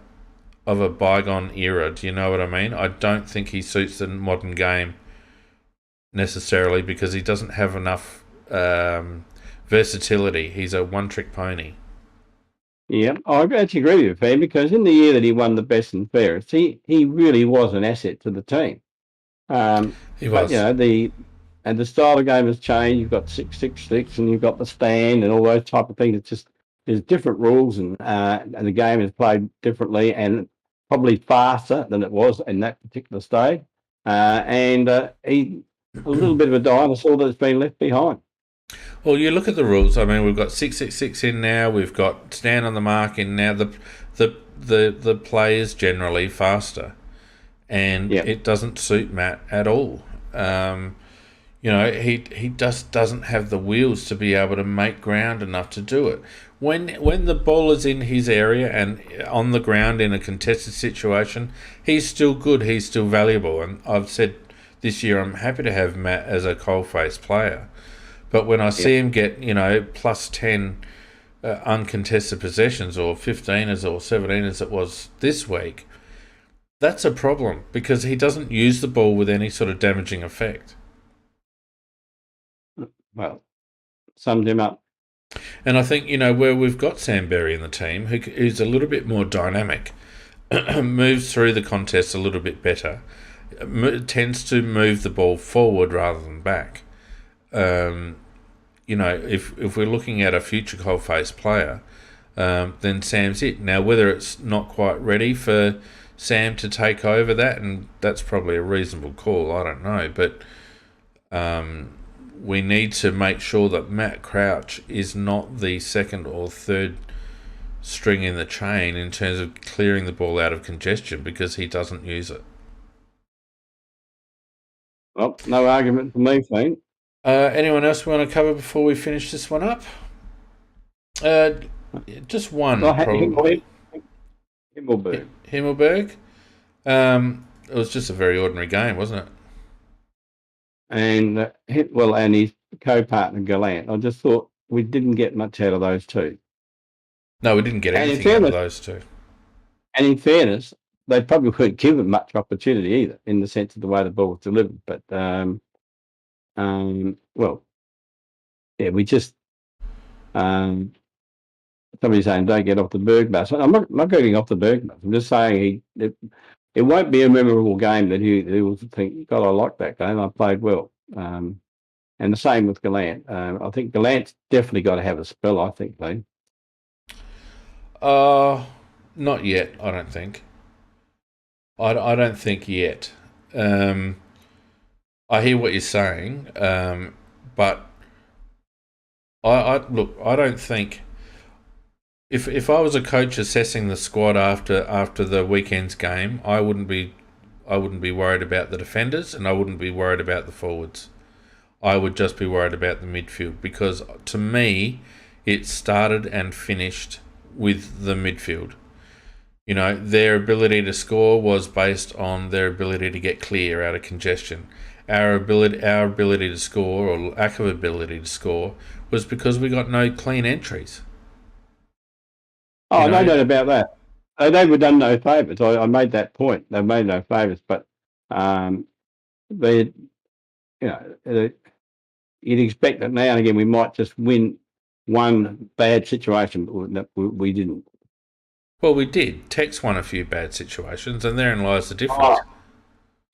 [SPEAKER 1] of a bygone era. Do you know what I mean? I don't think he suits the modern game necessarily because he doesn't have enough versatility. He's a one-trick pony.
[SPEAKER 2] Yeah, I actually agree with you, Fee, because in the year that he won the best and fairest, he really was an asset to the team.
[SPEAKER 1] He was.
[SPEAKER 2] But, the style of game has changed. You've got 6-6-6 and you've got the stand and all those type of things. It's just there's different rules and the game is played differently and probably faster than it was in that particular stage. He's a little bit of a dinosaur that's been left behind.
[SPEAKER 1] Well, you look at the rules. I mean, we've got 6-6-6 in now. We've got stand on the mark in now. The play is generally faster, and it doesn't suit Matt at all. He just doesn't have the wheels to be able to make ground enough to do it. When the ball is in his area and on the ground in a contested situation, he's still good. He's still valuable. And I've said this year I'm happy to have Matt as a coalface player. But when I see him get, plus 10 uncontested possessions or 15 or 17 as it was this week, that's a problem because he doesn't use the ball with any sort of damaging effect.
[SPEAKER 2] Well, summed him up.
[SPEAKER 1] And I think, where we've got Sam Berry in the team, who's a little bit more dynamic, moves through the contest a little bit better, tends to move the ball forward rather than back. If we're looking at a future coalface player, then Sam's it. Now, whether it's not quite ready for Sam to take over that, and that's probably a reasonable call, I don't know. But we need to make sure that Matt Crouch is not the second or third string in the chain in terms of clearing the ball out of congestion because he doesn't use it.
[SPEAKER 2] Well, no argument for me, Fane.
[SPEAKER 1] Anyone else we want to cover before we finish this one up? Just one. Probably. Himmelberg. It was just a very ordinary game, wasn't it?
[SPEAKER 2] And and his co-partner Gallant. I just thought we didn't get much out of those two.
[SPEAKER 1] No, we didn't get anything out of those two.
[SPEAKER 2] And in fairness, they probably couldn't give them much opportunity either, in the sense of the way the ball was delivered. But we just somebody's saying don't get off the Berg bus. I'm not getting off the Berg bus. I'm just saying it won't be a memorable game that he will think, God, I like that game. I played well. And And the same with Gallant. I think Gallant's definitely got to have a spell, I think, Lee.
[SPEAKER 1] Not yet, I don't think. I don't think yet. I hear what you're saying, but I don't think if I was a coach assessing the squad after the weekend's game, I wouldn't be worried about the defenders and I wouldn't be worried about the forwards. I would just be worried about the midfield, because to me it started and finished with the midfield. You know, their ability to score was based on their ability to get clear out of congestion. Our ability to score, or lack of ability to score, was because we got no clean entries.
[SPEAKER 2] Oh, no doubt about that. They were done no favours. I made that point. They made no favours, but you'd expect that now and again we might just win one bad situation, but we didn't.
[SPEAKER 1] Well, we did. Tex won a few bad situations, and therein lies the difference.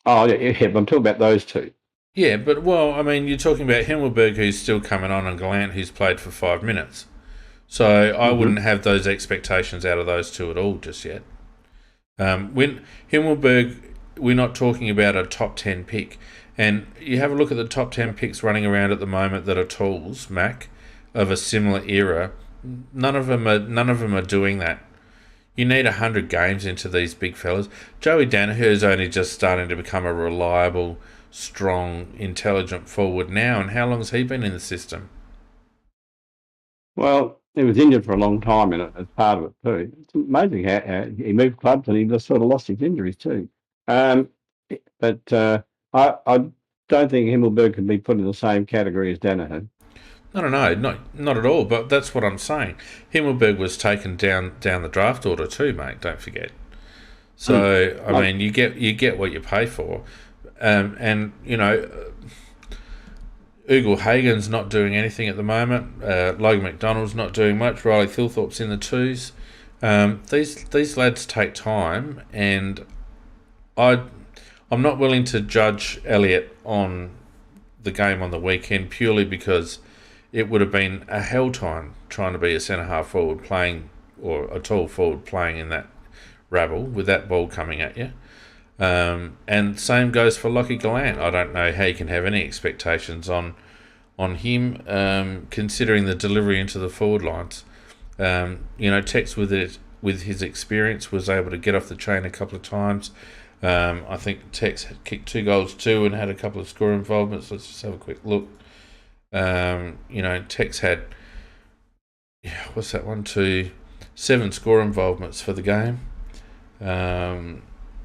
[SPEAKER 2] Oh, yeah, but I'm talking about those two.
[SPEAKER 1] Yeah, but, well, I mean, you're talking about Himmelberg, who's still coming on, and Gallant, who's played for 5 minutes. So I wouldn't have those expectations out of those two at all just yet. When Himmelberg, we're not talking about a top 10 pick. And you have a look at the top 10 picks running around at the moment that are tools, Mac, of a similar era. None of them are doing that. You need 100 games into these big fellas. Joey Danaher is only just starting to become a reliable, strong, intelligent forward now. And how long has he been in the system?
[SPEAKER 2] Well, he was injured for a long time as part of it too. It's amazing how he moved clubs and he just sort of lost his injuries too. But I don't think Himmelberg can be put in the same category as Danaher.
[SPEAKER 1] No, not at all. But that's what I'm saying. Himmelberg was taken down the draft order too, mate. Don't forget. So I mean, you get what you pay for, and you know, Ugle Hagen's not doing anything at the moment. Logan McDonald's not doing much. Riley Thilthorpe's in the twos. These lads take time, and I'm not willing to judge Elliott on the game on the weekend purely because it would have been a hell time trying to be a centre half forward playing, or a tall forward playing in that rabble with that ball coming at you. And same goes for Lockie Gallant. I don't know how you can have any expectations on him, considering the delivery into the forward lines. Tex with his experience was able to get off the chain a couple of times. I think Tex had kicked 2 goals too and had a couple of score involvements. Let's just have a quick look. Tex had 7 score involvements for the game.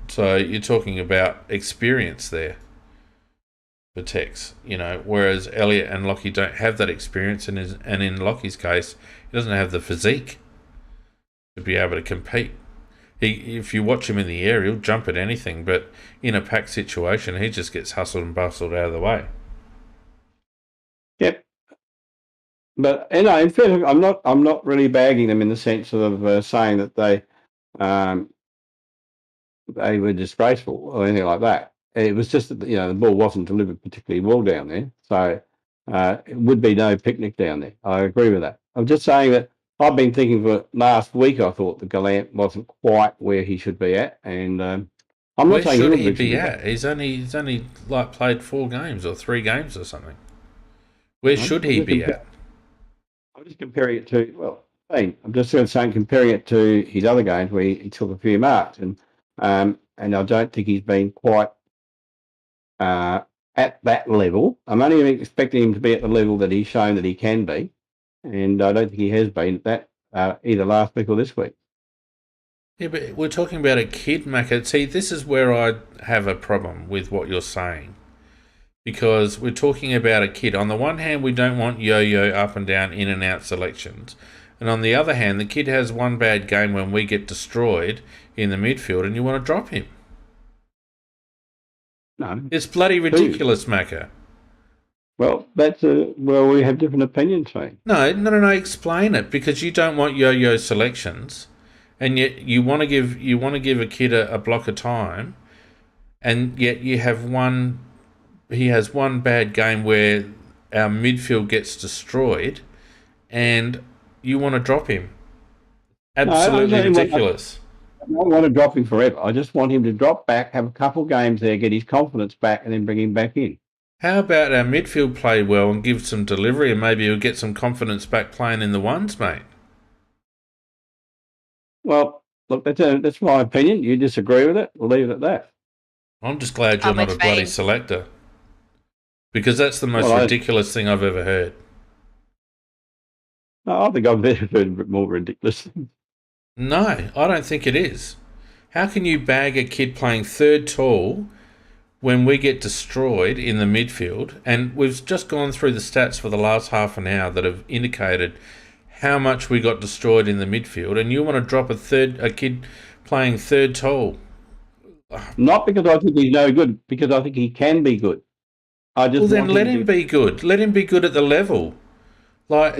[SPEAKER 1] So you're talking about experience there for Tex, whereas Elliott and Lockie don't have that experience, and in Lockie's case, he doesn't have the physique to be able to compete. If you watch him in the air, he'll jump at anything, but in a packed situation, he just gets hustled and bustled out of the way.
[SPEAKER 2] Yep. But in fact, I'm not really bagging them in the sense of saying that they were disgraceful or anything like that. It was just that the ball wasn't delivered particularly well down there, so it would be no picnic down there. I agree with that. I'm just saying that I've been thinking for last week. I thought the Gallant wasn't quite where he should be at, and I'm not saying
[SPEAKER 1] where should he be at. He's only like played 4 games or 3 games or something. Where should he be at?
[SPEAKER 2] I'm just comparing it to I'm just saying comparing it to his other games where he took a few marks, and I don't think he's been quite at that level. I'm only expecting him to be at the level that he's shown that he can be, and I don't think he has been at that either last week or this week.
[SPEAKER 1] Yeah, but we're talking about a kid, Macca. See, this is where I have a problem with what you're saying, because we're talking about a kid. On the one hand, we don't want yo-yo up and down, in and out selections. And on the other hand, the kid has one bad game when we get destroyed in the midfield and you want to drop him.
[SPEAKER 2] No.
[SPEAKER 1] It's bloody ridiculous, Macca.
[SPEAKER 2] Well, that's we have different opinions, mate.
[SPEAKER 1] No. Explain it, because you don't want yo-yo selections, and yet you want to give a kid a block of time, and yet you have he has one bad game where our midfield gets destroyed, and you want to drop him. Absolutely ridiculous.
[SPEAKER 2] I don't want to drop him forever. I just want him to drop back, have a couple of games there, get his confidence back, and then bring him back in.
[SPEAKER 1] How about our midfield play well and give some delivery, and maybe he'll get some confidence back playing in the ones, mate?
[SPEAKER 2] Well, look, that's my opinion. You disagree with it? We'll leave it at that.
[SPEAKER 1] I'm just glad you're not a bloody selector, because that's the most ridiculous thing I've ever heard.
[SPEAKER 2] No, I think I've heard more ridiculous things.
[SPEAKER 1] No, I don't think it is. How can you bag a kid playing third tall when we get destroyed in the midfield? And we've just gone through the stats for the last half an hour that have indicated how much we got destroyed in the midfield, and you want to drop a kid playing third tall?
[SPEAKER 2] Not because I think he's no good, because I think he can be good.
[SPEAKER 1] Well, then let him be good. Let him be good at the level. What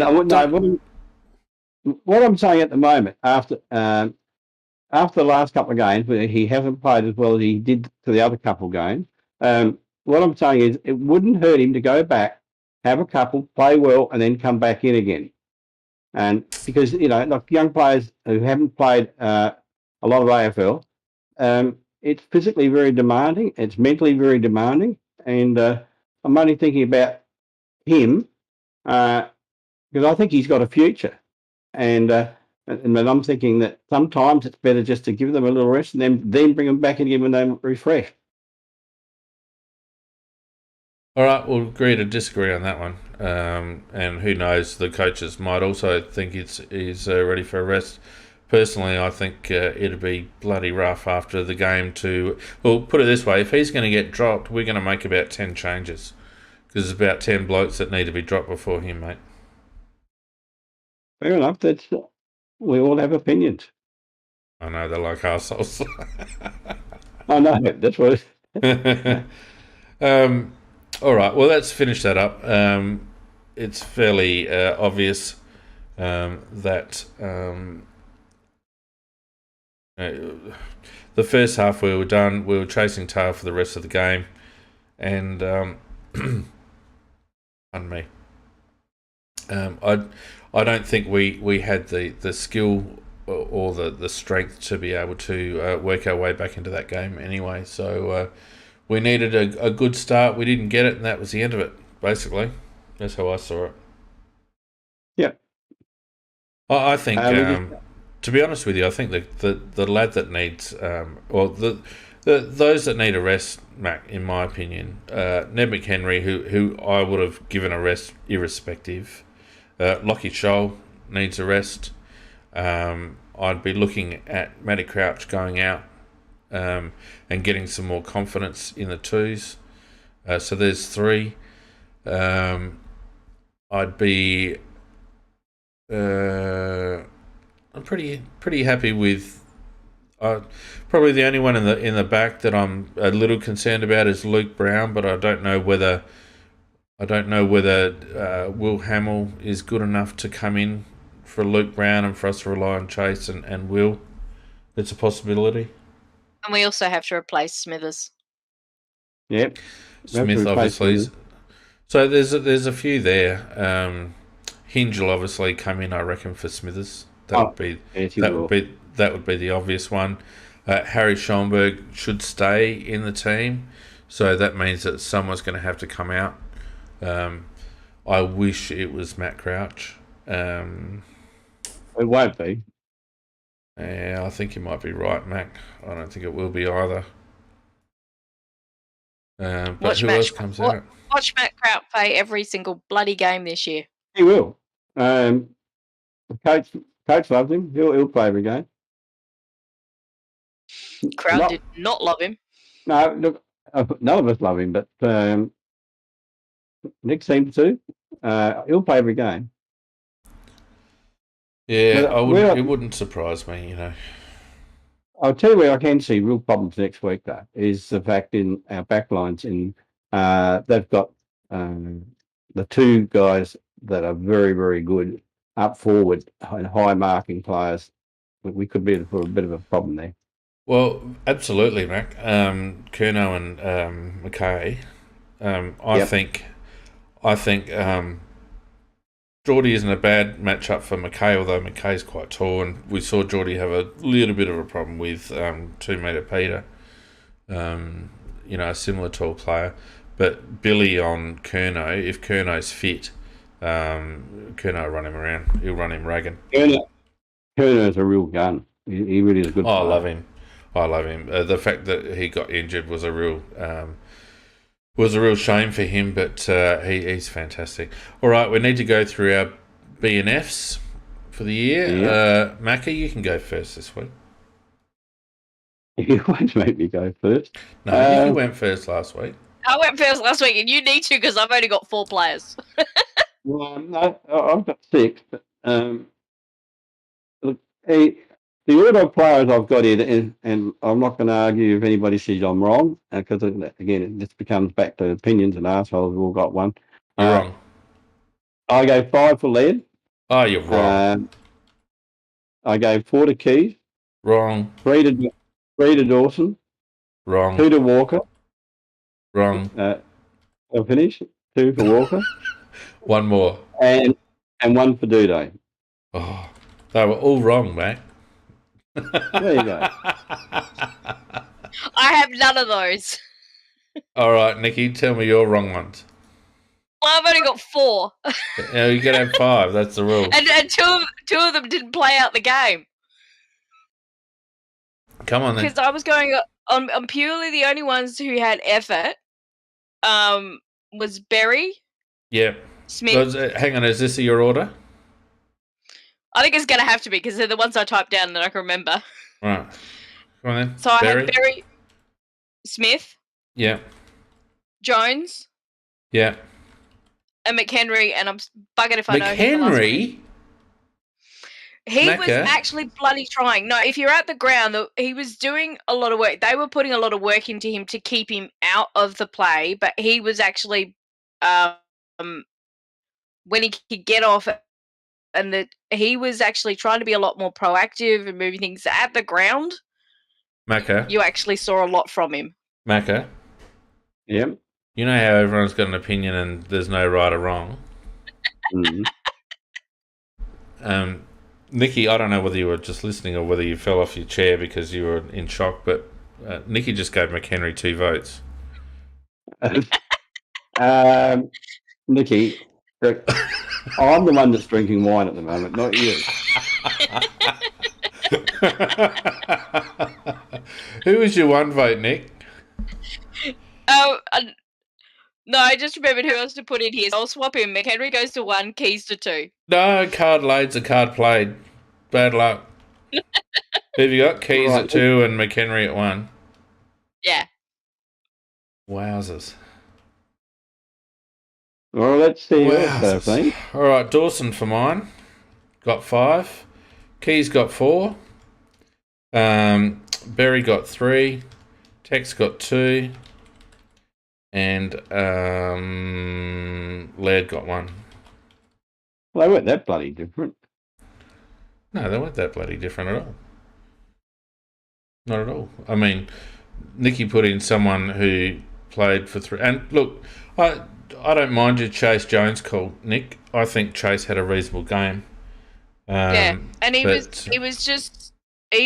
[SPEAKER 2] I'm saying at the moment, after the last couple of games, where he hasn't played as well as he did to the other couple of games, what I'm saying is it wouldn't hurt him to go back, have a couple, play well, and then come back in again. And because, like young players who haven't played a lot of AFL, it's physically very demanding, it's mentally very demanding, and I'm only thinking about him because I think he's got a future. And I'm thinking that sometimes it's better just to give them a little rest and then bring them back again when they're refreshed.
[SPEAKER 1] All right, we'll agree to disagree on that one. And who knows, the coaches might also think he's ready for a rest. Personally, I think it'd be bloody rough after the game to... Well, put it this way, if he's going to get dropped, we're going to make about 10 changes. Because there's about 10 blokes that need to be dropped before him, mate.
[SPEAKER 2] Fair enough. We all have opinions.
[SPEAKER 1] I know, they're like arseholes.
[SPEAKER 2] I know, that's what
[SPEAKER 1] all right, well, let's finish that up. It's fairly obvious that the first half we were done. We were chasing tail for the rest of the game, and pardon me. I don't think we had the skill or the strength to be able to work our way back into that game anyway. So we needed a good start. We didn't get it, and that was the end of it, basically. That's how I saw it.
[SPEAKER 2] Yeah.
[SPEAKER 1] I think, to be honest with you, I think the lad that needs, those that need a rest, Mac, in my opinion, Ned McHenry, who I would have given a rest irrespective. Lockie Scholl needs a rest. I'd be looking at Matty Crouch going out and getting some more confidence in the twos. So there's 3. I'd be I'm pretty happy with. Probably the only one in the back that I'm a little concerned about is Luke Brown, but I don't know whether Will Hamill is good enough to come in for Luke Brown and for us to rely on Chase and Will. It's a possibility.
[SPEAKER 3] And we also have to replace Smithers.
[SPEAKER 2] Yep.
[SPEAKER 1] Smith, obviously. So there's a few there. Hinge will obviously come in, I reckon, for Smithers. That would be the obvious one. Harry Schoenberg should stay in the team, so that means that someone's going to have to come out. I wish it was Matt Crouch.
[SPEAKER 2] It won't be.
[SPEAKER 1] Yeah, I think you might be right, Mac. I don't think it will be either. But who else comes out?
[SPEAKER 3] Watch Matt Crouch play every single bloody game this year.
[SPEAKER 2] He will. The coach loves him. He'll play every game.
[SPEAKER 3] Crouch did not love him.
[SPEAKER 2] No, look, none of us love him, but Nick seems to. He'll play every game.
[SPEAKER 1] Yeah, it wouldn't surprise me,
[SPEAKER 2] I'll tell you where I can see real problems next week, though, is the fact in our backlines. They've got the 2 guys that are very, very good up forward and high marking players. We could be for a bit of a problem there.
[SPEAKER 1] Well, absolutely, Mac. Curnow and McKay. I think Geordie isn't a bad matchup for McKay, although McKay's quite tall, and we saw Geordie have a little bit of a problem with 2 metre Peter, a similar tall player. But Billy on Curnow, if Curno's fit, Curnow will run him around. He'll run him ragged.
[SPEAKER 2] Curnow's a real gun. He really is a good player.
[SPEAKER 1] I love him. The fact that he got injured was a real shame for him, but he's fantastic. All right, we need to go through our BNFs for the year.
[SPEAKER 2] Yeah.
[SPEAKER 1] Macca, you can go first this week.
[SPEAKER 2] You won't make me go first.
[SPEAKER 1] No, you went first last week.
[SPEAKER 3] I went first last week, and you need to because I've only got 4 players.
[SPEAKER 2] Well, no, I've got 6. But, look, the order of players I've got here, and I'm not going to argue if anybody says I'm wrong, because, again, it just becomes back to opinions and assholes. We've all got one.
[SPEAKER 1] You're wrong.
[SPEAKER 2] I go 5 for Laird.
[SPEAKER 1] Oh, you're wrong.
[SPEAKER 2] I go 4 to Keys.
[SPEAKER 1] Wrong.
[SPEAKER 2] 3 to Dawson.
[SPEAKER 1] Wrong.
[SPEAKER 2] 2 to Walker.
[SPEAKER 1] Wrong.
[SPEAKER 2] I'll finish. 2 for Walker.
[SPEAKER 1] 1 more.
[SPEAKER 2] And 1 for Duday.
[SPEAKER 1] Oh, they were all wrong, mate.
[SPEAKER 2] There you go.
[SPEAKER 3] I have none of those.
[SPEAKER 1] All right, Nikki, tell me your wrong ones.
[SPEAKER 3] Well, I've only got 4.
[SPEAKER 1] You can have 5. That's the rule.
[SPEAKER 3] And two of them didn't play out the game.
[SPEAKER 1] Come on, then.
[SPEAKER 3] Because I was going on purely the only ones who had effort. Was Berry.
[SPEAKER 1] Yeah.
[SPEAKER 3] Smith.
[SPEAKER 1] Hang on, is this your order?
[SPEAKER 3] I think it's going to have to be because they're the ones I typed down that I can remember.
[SPEAKER 1] Right. Come on then.
[SPEAKER 3] So I had Berry, Smith.
[SPEAKER 1] Yeah.
[SPEAKER 3] Jones.
[SPEAKER 1] Yeah.
[SPEAKER 3] And McHenry, and I'm buggered if I know him.
[SPEAKER 1] McHenry?
[SPEAKER 3] He was actually bloody trying. No, if you're at the ground, he was doing a lot of work. They were putting a lot of work into him to keep him out of the play, but he was actually, when he could get off, and he was actually trying to be a lot more proactive and moving things at the ground.
[SPEAKER 1] Macca.
[SPEAKER 3] You actually saw a lot from him.
[SPEAKER 1] Macca.
[SPEAKER 2] Yep.
[SPEAKER 1] You know how everyone's got an opinion and there's no right or wrong?
[SPEAKER 2] Mm-hmm.
[SPEAKER 1] Nikki, I don't know whether you were just listening or whether you fell off your chair because you were in shock, but Nikki just gave McHenry 2 votes.
[SPEAKER 2] Nikki, I'm the one that's drinking wine at the moment, not you.
[SPEAKER 1] Who was your 1 vote, Nick?
[SPEAKER 3] No, I just remembered who else to put in here. So I'll swap him. McHenry goes to 1, Keys to 2.
[SPEAKER 1] No, card laid's a card played. Bad luck. Who have you got? Keys at 2 and McHenry at 1.
[SPEAKER 3] Yeah.
[SPEAKER 1] Wowzers.
[SPEAKER 2] Well, let's see what thing.
[SPEAKER 1] All right, Dawson for mine. Got 5. Keys got 4. Berry got 3. Tex got 2. And Laird got 1.
[SPEAKER 2] Well, they weren't that bloody different.
[SPEAKER 1] No, they weren't that bloody different at all. Not at all. I mean, Nikki put in someone who played for 3. And look, I don't mind your Chase Jones call, Nick. I think Chase had a reasonable game.
[SPEAKER 3] Yeah, and he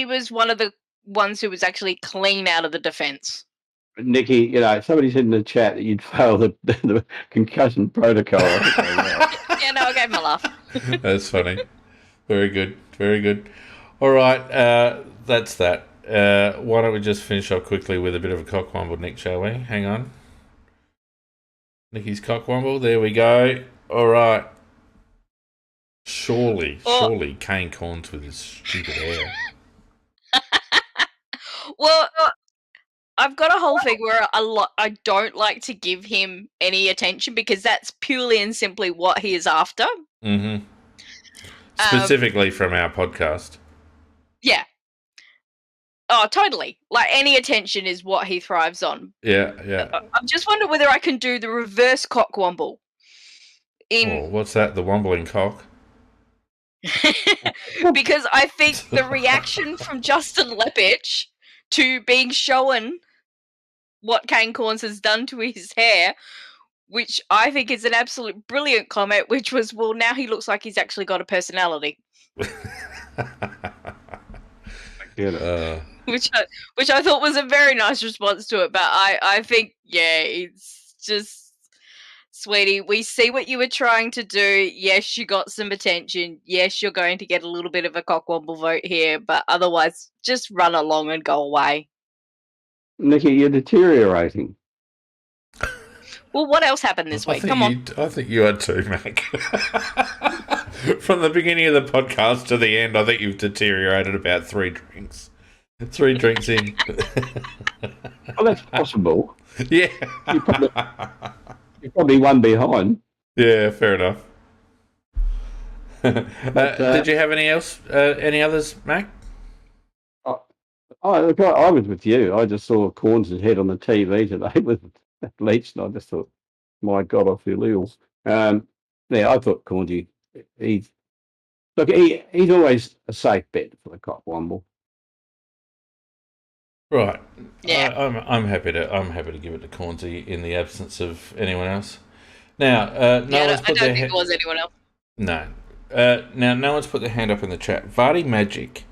[SPEAKER 3] was one of the ones who was actually clean out of the defence.
[SPEAKER 2] Nikki, somebody said in the chat that you'd fail the concussion protocol.
[SPEAKER 3] Yeah, no, I gave him a laugh.
[SPEAKER 1] That's funny. Very good. Very good. All right, that's that. Why don't we just finish up quickly with a bit of a cockwomble, Nick, shall we? Hang on. Nikki's cockwomble. There we go. All right. Surely Kane Corns with his stupid hair.
[SPEAKER 3] Well, I've got a whole thing where I don't like to give him any attention because that's purely and simply what he is after.
[SPEAKER 1] Mm-hmm. Specifically from our podcast.
[SPEAKER 3] Yeah. Oh, totally. Like, any attention is what he thrives on.
[SPEAKER 1] Yeah, yeah.
[SPEAKER 3] I'm just wondering whether I can do the reverse cockwomble.
[SPEAKER 1] What's that? The wombling cock?
[SPEAKER 3] Because I think the reaction from Justin Lepich to being shown what Kane Corns has done to his hair which I think is an absolute brilliant comment, which was, well, now he looks like he's actually got a personality. Which I thought was a very nice response to it. But I think, yeah, it's just, sweetie, we see what you were trying to do. Yes, you got some attention. Yes, you're going to get a little bit of a cockwomble vote here, but otherwise, just run along and go away.
[SPEAKER 2] Nikki, you're deteriorating.
[SPEAKER 3] Well, what else happened this week? Come on.
[SPEAKER 1] I think you are too, Mac. From the beginning of the podcast to the end, I think you've deteriorated about 3 drinks. 3 drinks in.
[SPEAKER 2] Well, that's possible.
[SPEAKER 1] Yeah.
[SPEAKER 2] You're probably one behind.
[SPEAKER 1] Yeah, fair enough. Did you have any others, Mac?
[SPEAKER 2] I was with you. I just saw Corns' head on the TV today with Leach, and I just thought, my God, I feel ill. Yeah, I thought Cornsy, he's always a safe bet for the Cockwomble.
[SPEAKER 1] Right.
[SPEAKER 3] Yeah.
[SPEAKER 1] I'm happy to give it to Cornsy in the absence of anyone else. Now, I don't think
[SPEAKER 3] there was anyone else.
[SPEAKER 1] No. Now, no one's put their hand up in the chat. Vardy Magic.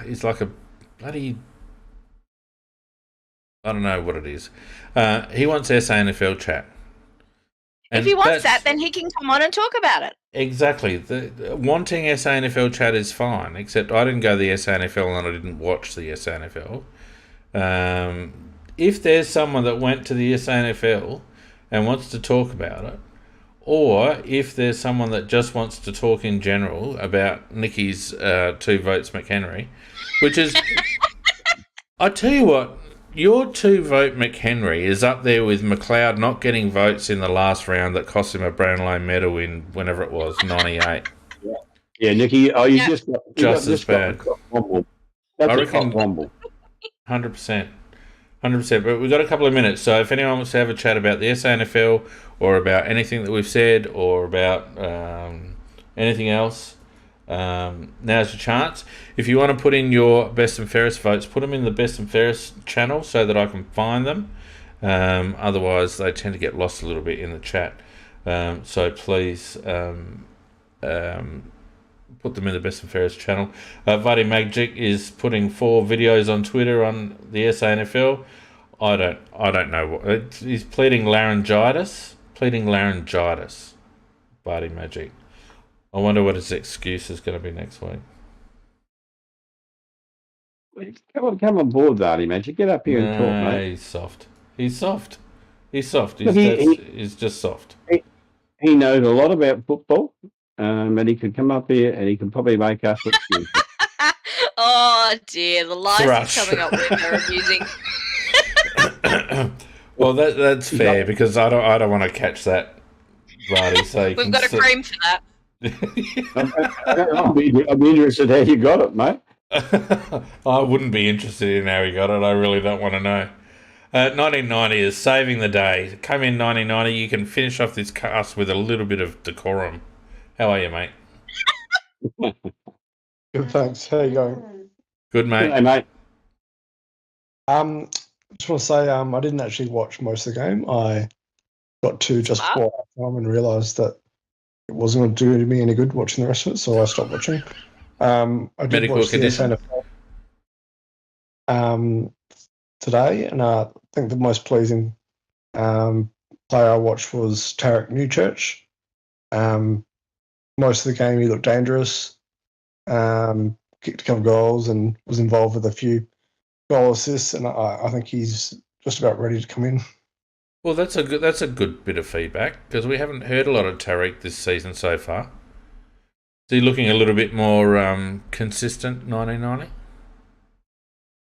[SPEAKER 1] He's like a bloody... I don't know what it is. He wants SANFL chat.
[SPEAKER 3] And if he wants that, then he can come on and talk about it.
[SPEAKER 1] Exactly. Wanting SANFL chat is fine, except I didn't go to the SANFL and I didn't watch the SANFL. If there's someone that went to the SANFL and wants to talk about it, or if there's someone that just wants to talk in general about Nicky's 2 votes McHenry, which is... I tell you what, your 2 vote McHenry is up there with McLeod not getting votes in the last round that cost him a Brownlow medal in whenever it was, 98.
[SPEAKER 2] Yeah, Nicky, you just
[SPEAKER 1] as bad.
[SPEAKER 2] That's
[SPEAKER 1] I reckon 100%. 100%. But we've got a couple of minutes, so if anyone wants to have a chat about the SANFL or about anything that we've said or about anything else, now's your chance. If you want to put in your best and fairest votes, put them in the best and fairest channel so that I can find them. Otherwise, they tend to get lost a little bit in the chat. So please put them in the best and fairest channel. Vardy Magic is putting 4 videos on Twitter on the SANFL. I don't know what he's pleading laryngitis. Vardy Magic. I wonder what his excuse is going to be next week.
[SPEAKER 2] Come on board, Vardy Magic. Get up here and talk, mate.
[SPEAKER 1] He's soft. He's just soft.
[SPEAKER 2] He knows a lot about football, and he could come up here and he can probably make us look stupid.
[SPEAKER 3] Oh dear, the lies he's coming up with are amusing.
[SPEAKER 1] Well, that's fair because I don't want to catch that, Vardy. So
[SPEAKER 3] we've got a cream for that.
[SPEAKER 2] I'll be interested how you got it, mate.
[SPEAKER 1] I wouldn't be interested in how he got it. I really don't want to know. 1990 is saving the day. Come in 1990, you can finish off this cast with a little bit of decorum. How are you, mate?
[SPEAKER 4] Good, thanks. How you going?
[SPEAKER 1] Good, mate.
[SPEAKER 2] Hey, mate.
[SPEAKER 4] Just want to say I didn't actually watch most of the game. I got to just before halftime and realised that it wasn't going to do me any good watching the rest of it, so I stopped watching. I did
[SPEAKER 1] Medical
[SPEAKER 4] watch
[SPEAKER 1] condition.
[SPEAKER 4] the SANFL today, and I think the most pleasing player I watched was Tarek Newchurch. Most of the game he looked dangerous, kicked a couple of goals and was involved with a few goal assists, and I think he's just about ready to come in.
[SPEAKER 1] Well, that's a good bit of feedback because we haven't heard a lot of Tariq this season so far. Is he looking a little bit more consistent, 1990?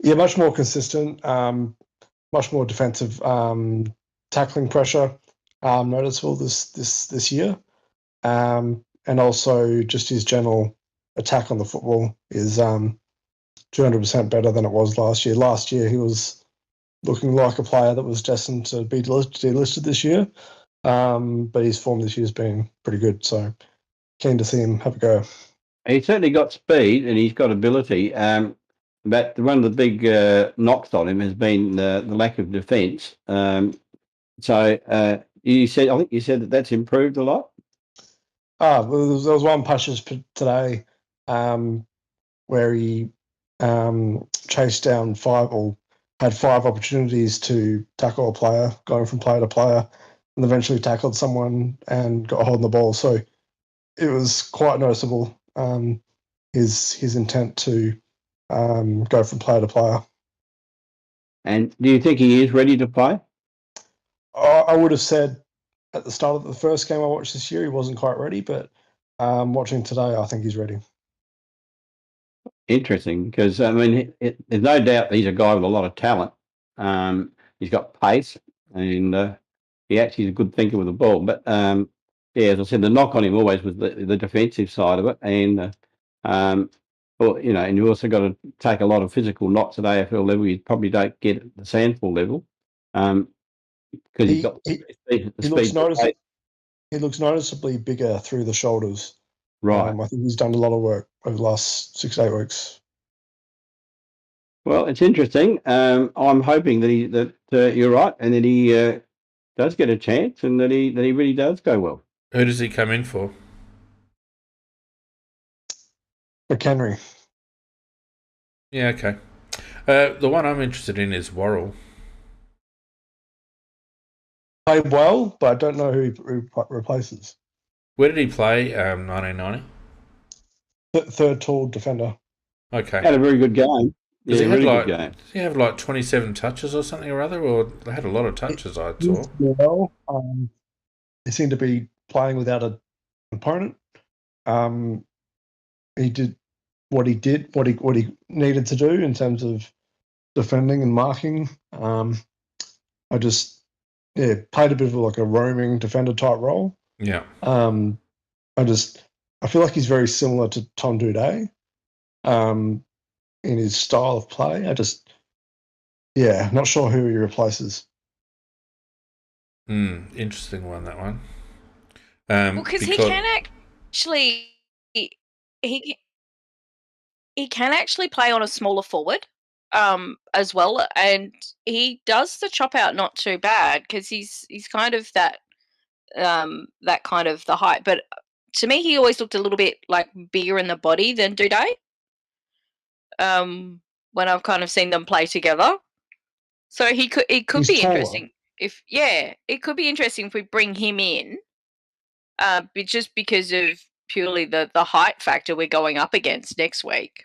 [SPEAKER 4] Yeah, much more consistent, much more defensive tackling pressure noticeable this year, and also just his general attack on the football is 200% better than it was last year. Last year he was looking like a player that was destined to be delisted this year, but his form this year has been pretty good, so keen to see him have a go.
[SPEAKER 2] He's certainly got speed and he's got ability, but one of the big knocks on him has been the lack of defence. So I think you said that's improved a lot.
[SPEAKER 4] There was one passage today where he chased down had 5 opportunities to tackle a player, going from player to player, and eventually tackled someone and got a hold on the ball. So it was quite noticeable, his intent to go from player to player.
[SPEAKER 2] And do you think he is ready to play?
[SPEAKER 4] I would have said at the start of the first game I watched this year, he wasn't quite ready, but watching today, I think he's ready.
[SPEAKER 2] Interesting, because I mean, there's no doubt he's a guy with a lot of talent. He's got pace, and he actually is a good thinker with the ball. But as I said, the knock on him always was the defensive side of it, and and you also got to take a lot of physical knocks at AFL level. You probably don't get at the Sandful level, because he's got the speed.
[SPEAKER 4] He looks noticeably bigger through the shoulders.
[SPEAKER 2] Right.
[SPEAKER 4] I think he's done a lot of work over the last 6 to 8 weeks.
[SPEAKER 2] Well, it's interesting. I'm hoping that you're right, and that he does get a chance, and that he really does go well.
[SPEAKER 1] Who does he come in for?
[SPEAKER 4] McHenry.
[SPEAKER 1] Yeah, okay. The one I'm interested in is Worrell.
[SPEAKER 4] Played well, but I don't know who he replaces.
[SPEAKER 1] Where did he play 1990?
[SPEAKER 4] Third tall defender.
[SPEAKER 1] Okay.
[SPEAKER 2] Had a very good game.
[SPEAKER 1] Does
[SPEAKER 2] Yeah,
[SPEAKER 1] he
[SPEAKER 2] really
[SPEAKER 1] have
[SPEAKER 2] good game.
[SPEAKER 1] Does he have like 27 touches or something or other? Or they had a lot of touches, I saw.
[SPEAKER 4] Well, he seemed to be playing without an opponent. He did what he needed to do in terms of defending and marking. I just played a bit of like a roaming defender type role.
[SPEAKER 1] Yeah.
[SPEAKER 4] I feel like he's very similar to Tom Duday in his style of play. Not sure who he replaces.
[SPEAKER 1] Interesting one, that one.
[SPEAKER 3] Because he can actually he can actually play on a smaller forward as well, and he does the chop out not too bad, because he's kind of that kind of the height. But to me, he always looked a little bit like bigger in the body than Duday. When I've kind of seen them play together, so it could be interesting. It could be interesting if we bring him in, but just because of purely the height factor we're going up against next week.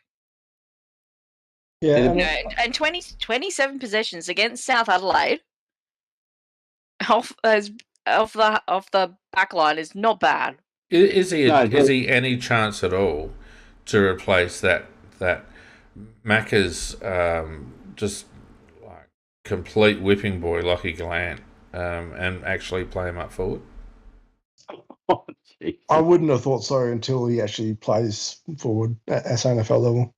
[SPEAKER 4] Yeah,
[SPEAKER 3] and 27 possessions against South Adelaide off the back line is not bad.
[SPEAKER 1] Is he any chance at all to replace that Macca's just like complete whipping boy Lockie Gallant and actually play him up forward?
[SPEAKER 2] Oh,
[SPEAKER 4] I wouldn't have thought so until he actually plays forward at SNFL level.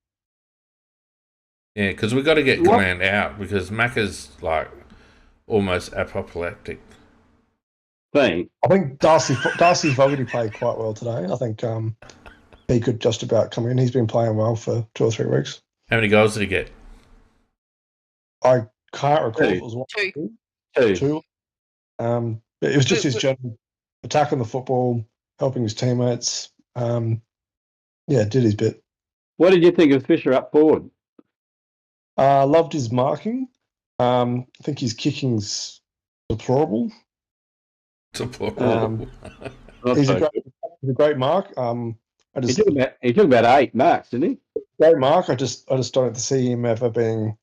[SPEAKER 1] Yeah, because we've got to get Gallant out, because Macca's like almost apoplectic.
[SPEAKER 4] I think Darcy Fogarty played quite well today. I think he could just about come in. He's been playing well for 2 or 3 weeks.
[SPEAKER 1] How many goals did he get?
[SPEAKER 4] I can't recall if it was 1 2. But it was just his general attacking the football, helping his teammates. Did his bit.
[SPEAKER 2] What did you think of Fisher up forward?
[SPEAKER 4] Loved his marking. I think his kicking's deplorable. He's a great mark.
[SPEAKER 2] He took about 8 marks, didn't he?
[SPEAKER 4] Great mark. I just don't see him ever being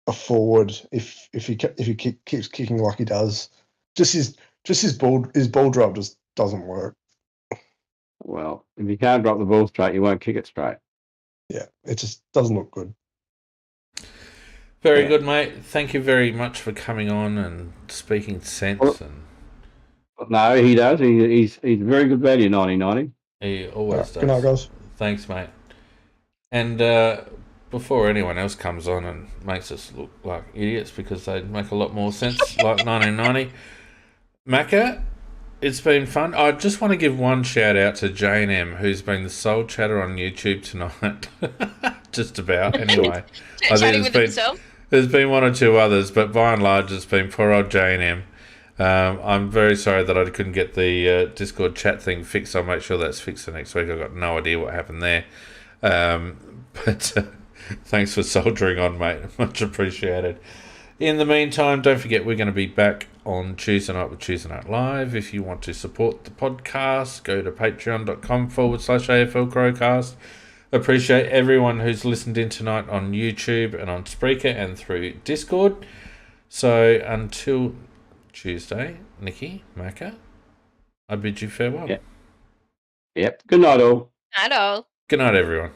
[SPEAKER 4] a forward if he keeps kicking like he does. His ball drop just doesn't work.
[SPEAKER 2] Well, if you can't drop the ball straight, you won't kick it straight.
[SPEAKER 4] Yeah, it just doesn't look good.
[SPEAKER 1] Very good, mate. Thank you very much for coming on and speaking sense.
[SPEAKER 2] No, he does. He's very good value, 90-90.
[SPEAKER 1] He always does.
[SPEAKER 4] Good night, guys.
[SPEAKER 1] Thanks, mate. And before anyone else comes on and makes us look like idiots because they make a lot more sense, like 1990, Macca, it's been fun. I just want to give one shout out to Jane M, who's been the sole chatter on YouTube tonight. Just about, anyway.
[SPEAKER 3] Chatting with himself.
[SPEAKER 1] There's been 1 or 2 others, but by and large, it's been poor old Jane M. I'm very sorry that I couldn't get the Discord chat thing fixed. I'll make sure that's fixed for next week. I've got no idea what happened there. But thanks for soldiering on, mate. Much appreciated. In the meantime, don't forget we're going to be back on Tuesday night with Tuesday Night Live. If you want to support the podcast, go to patreon.com/AFLCrowCast. Appreciate everyone who's listened in tonight on YouTube and on Spreaker and through Discord. So until Tuesday, Nikki, Macca, I bid you farewell.
[SPEAKER 2] Yep. Good night, all.
[SPEAKER 3] I know.
[SPEAKER 1] Good night, everyone.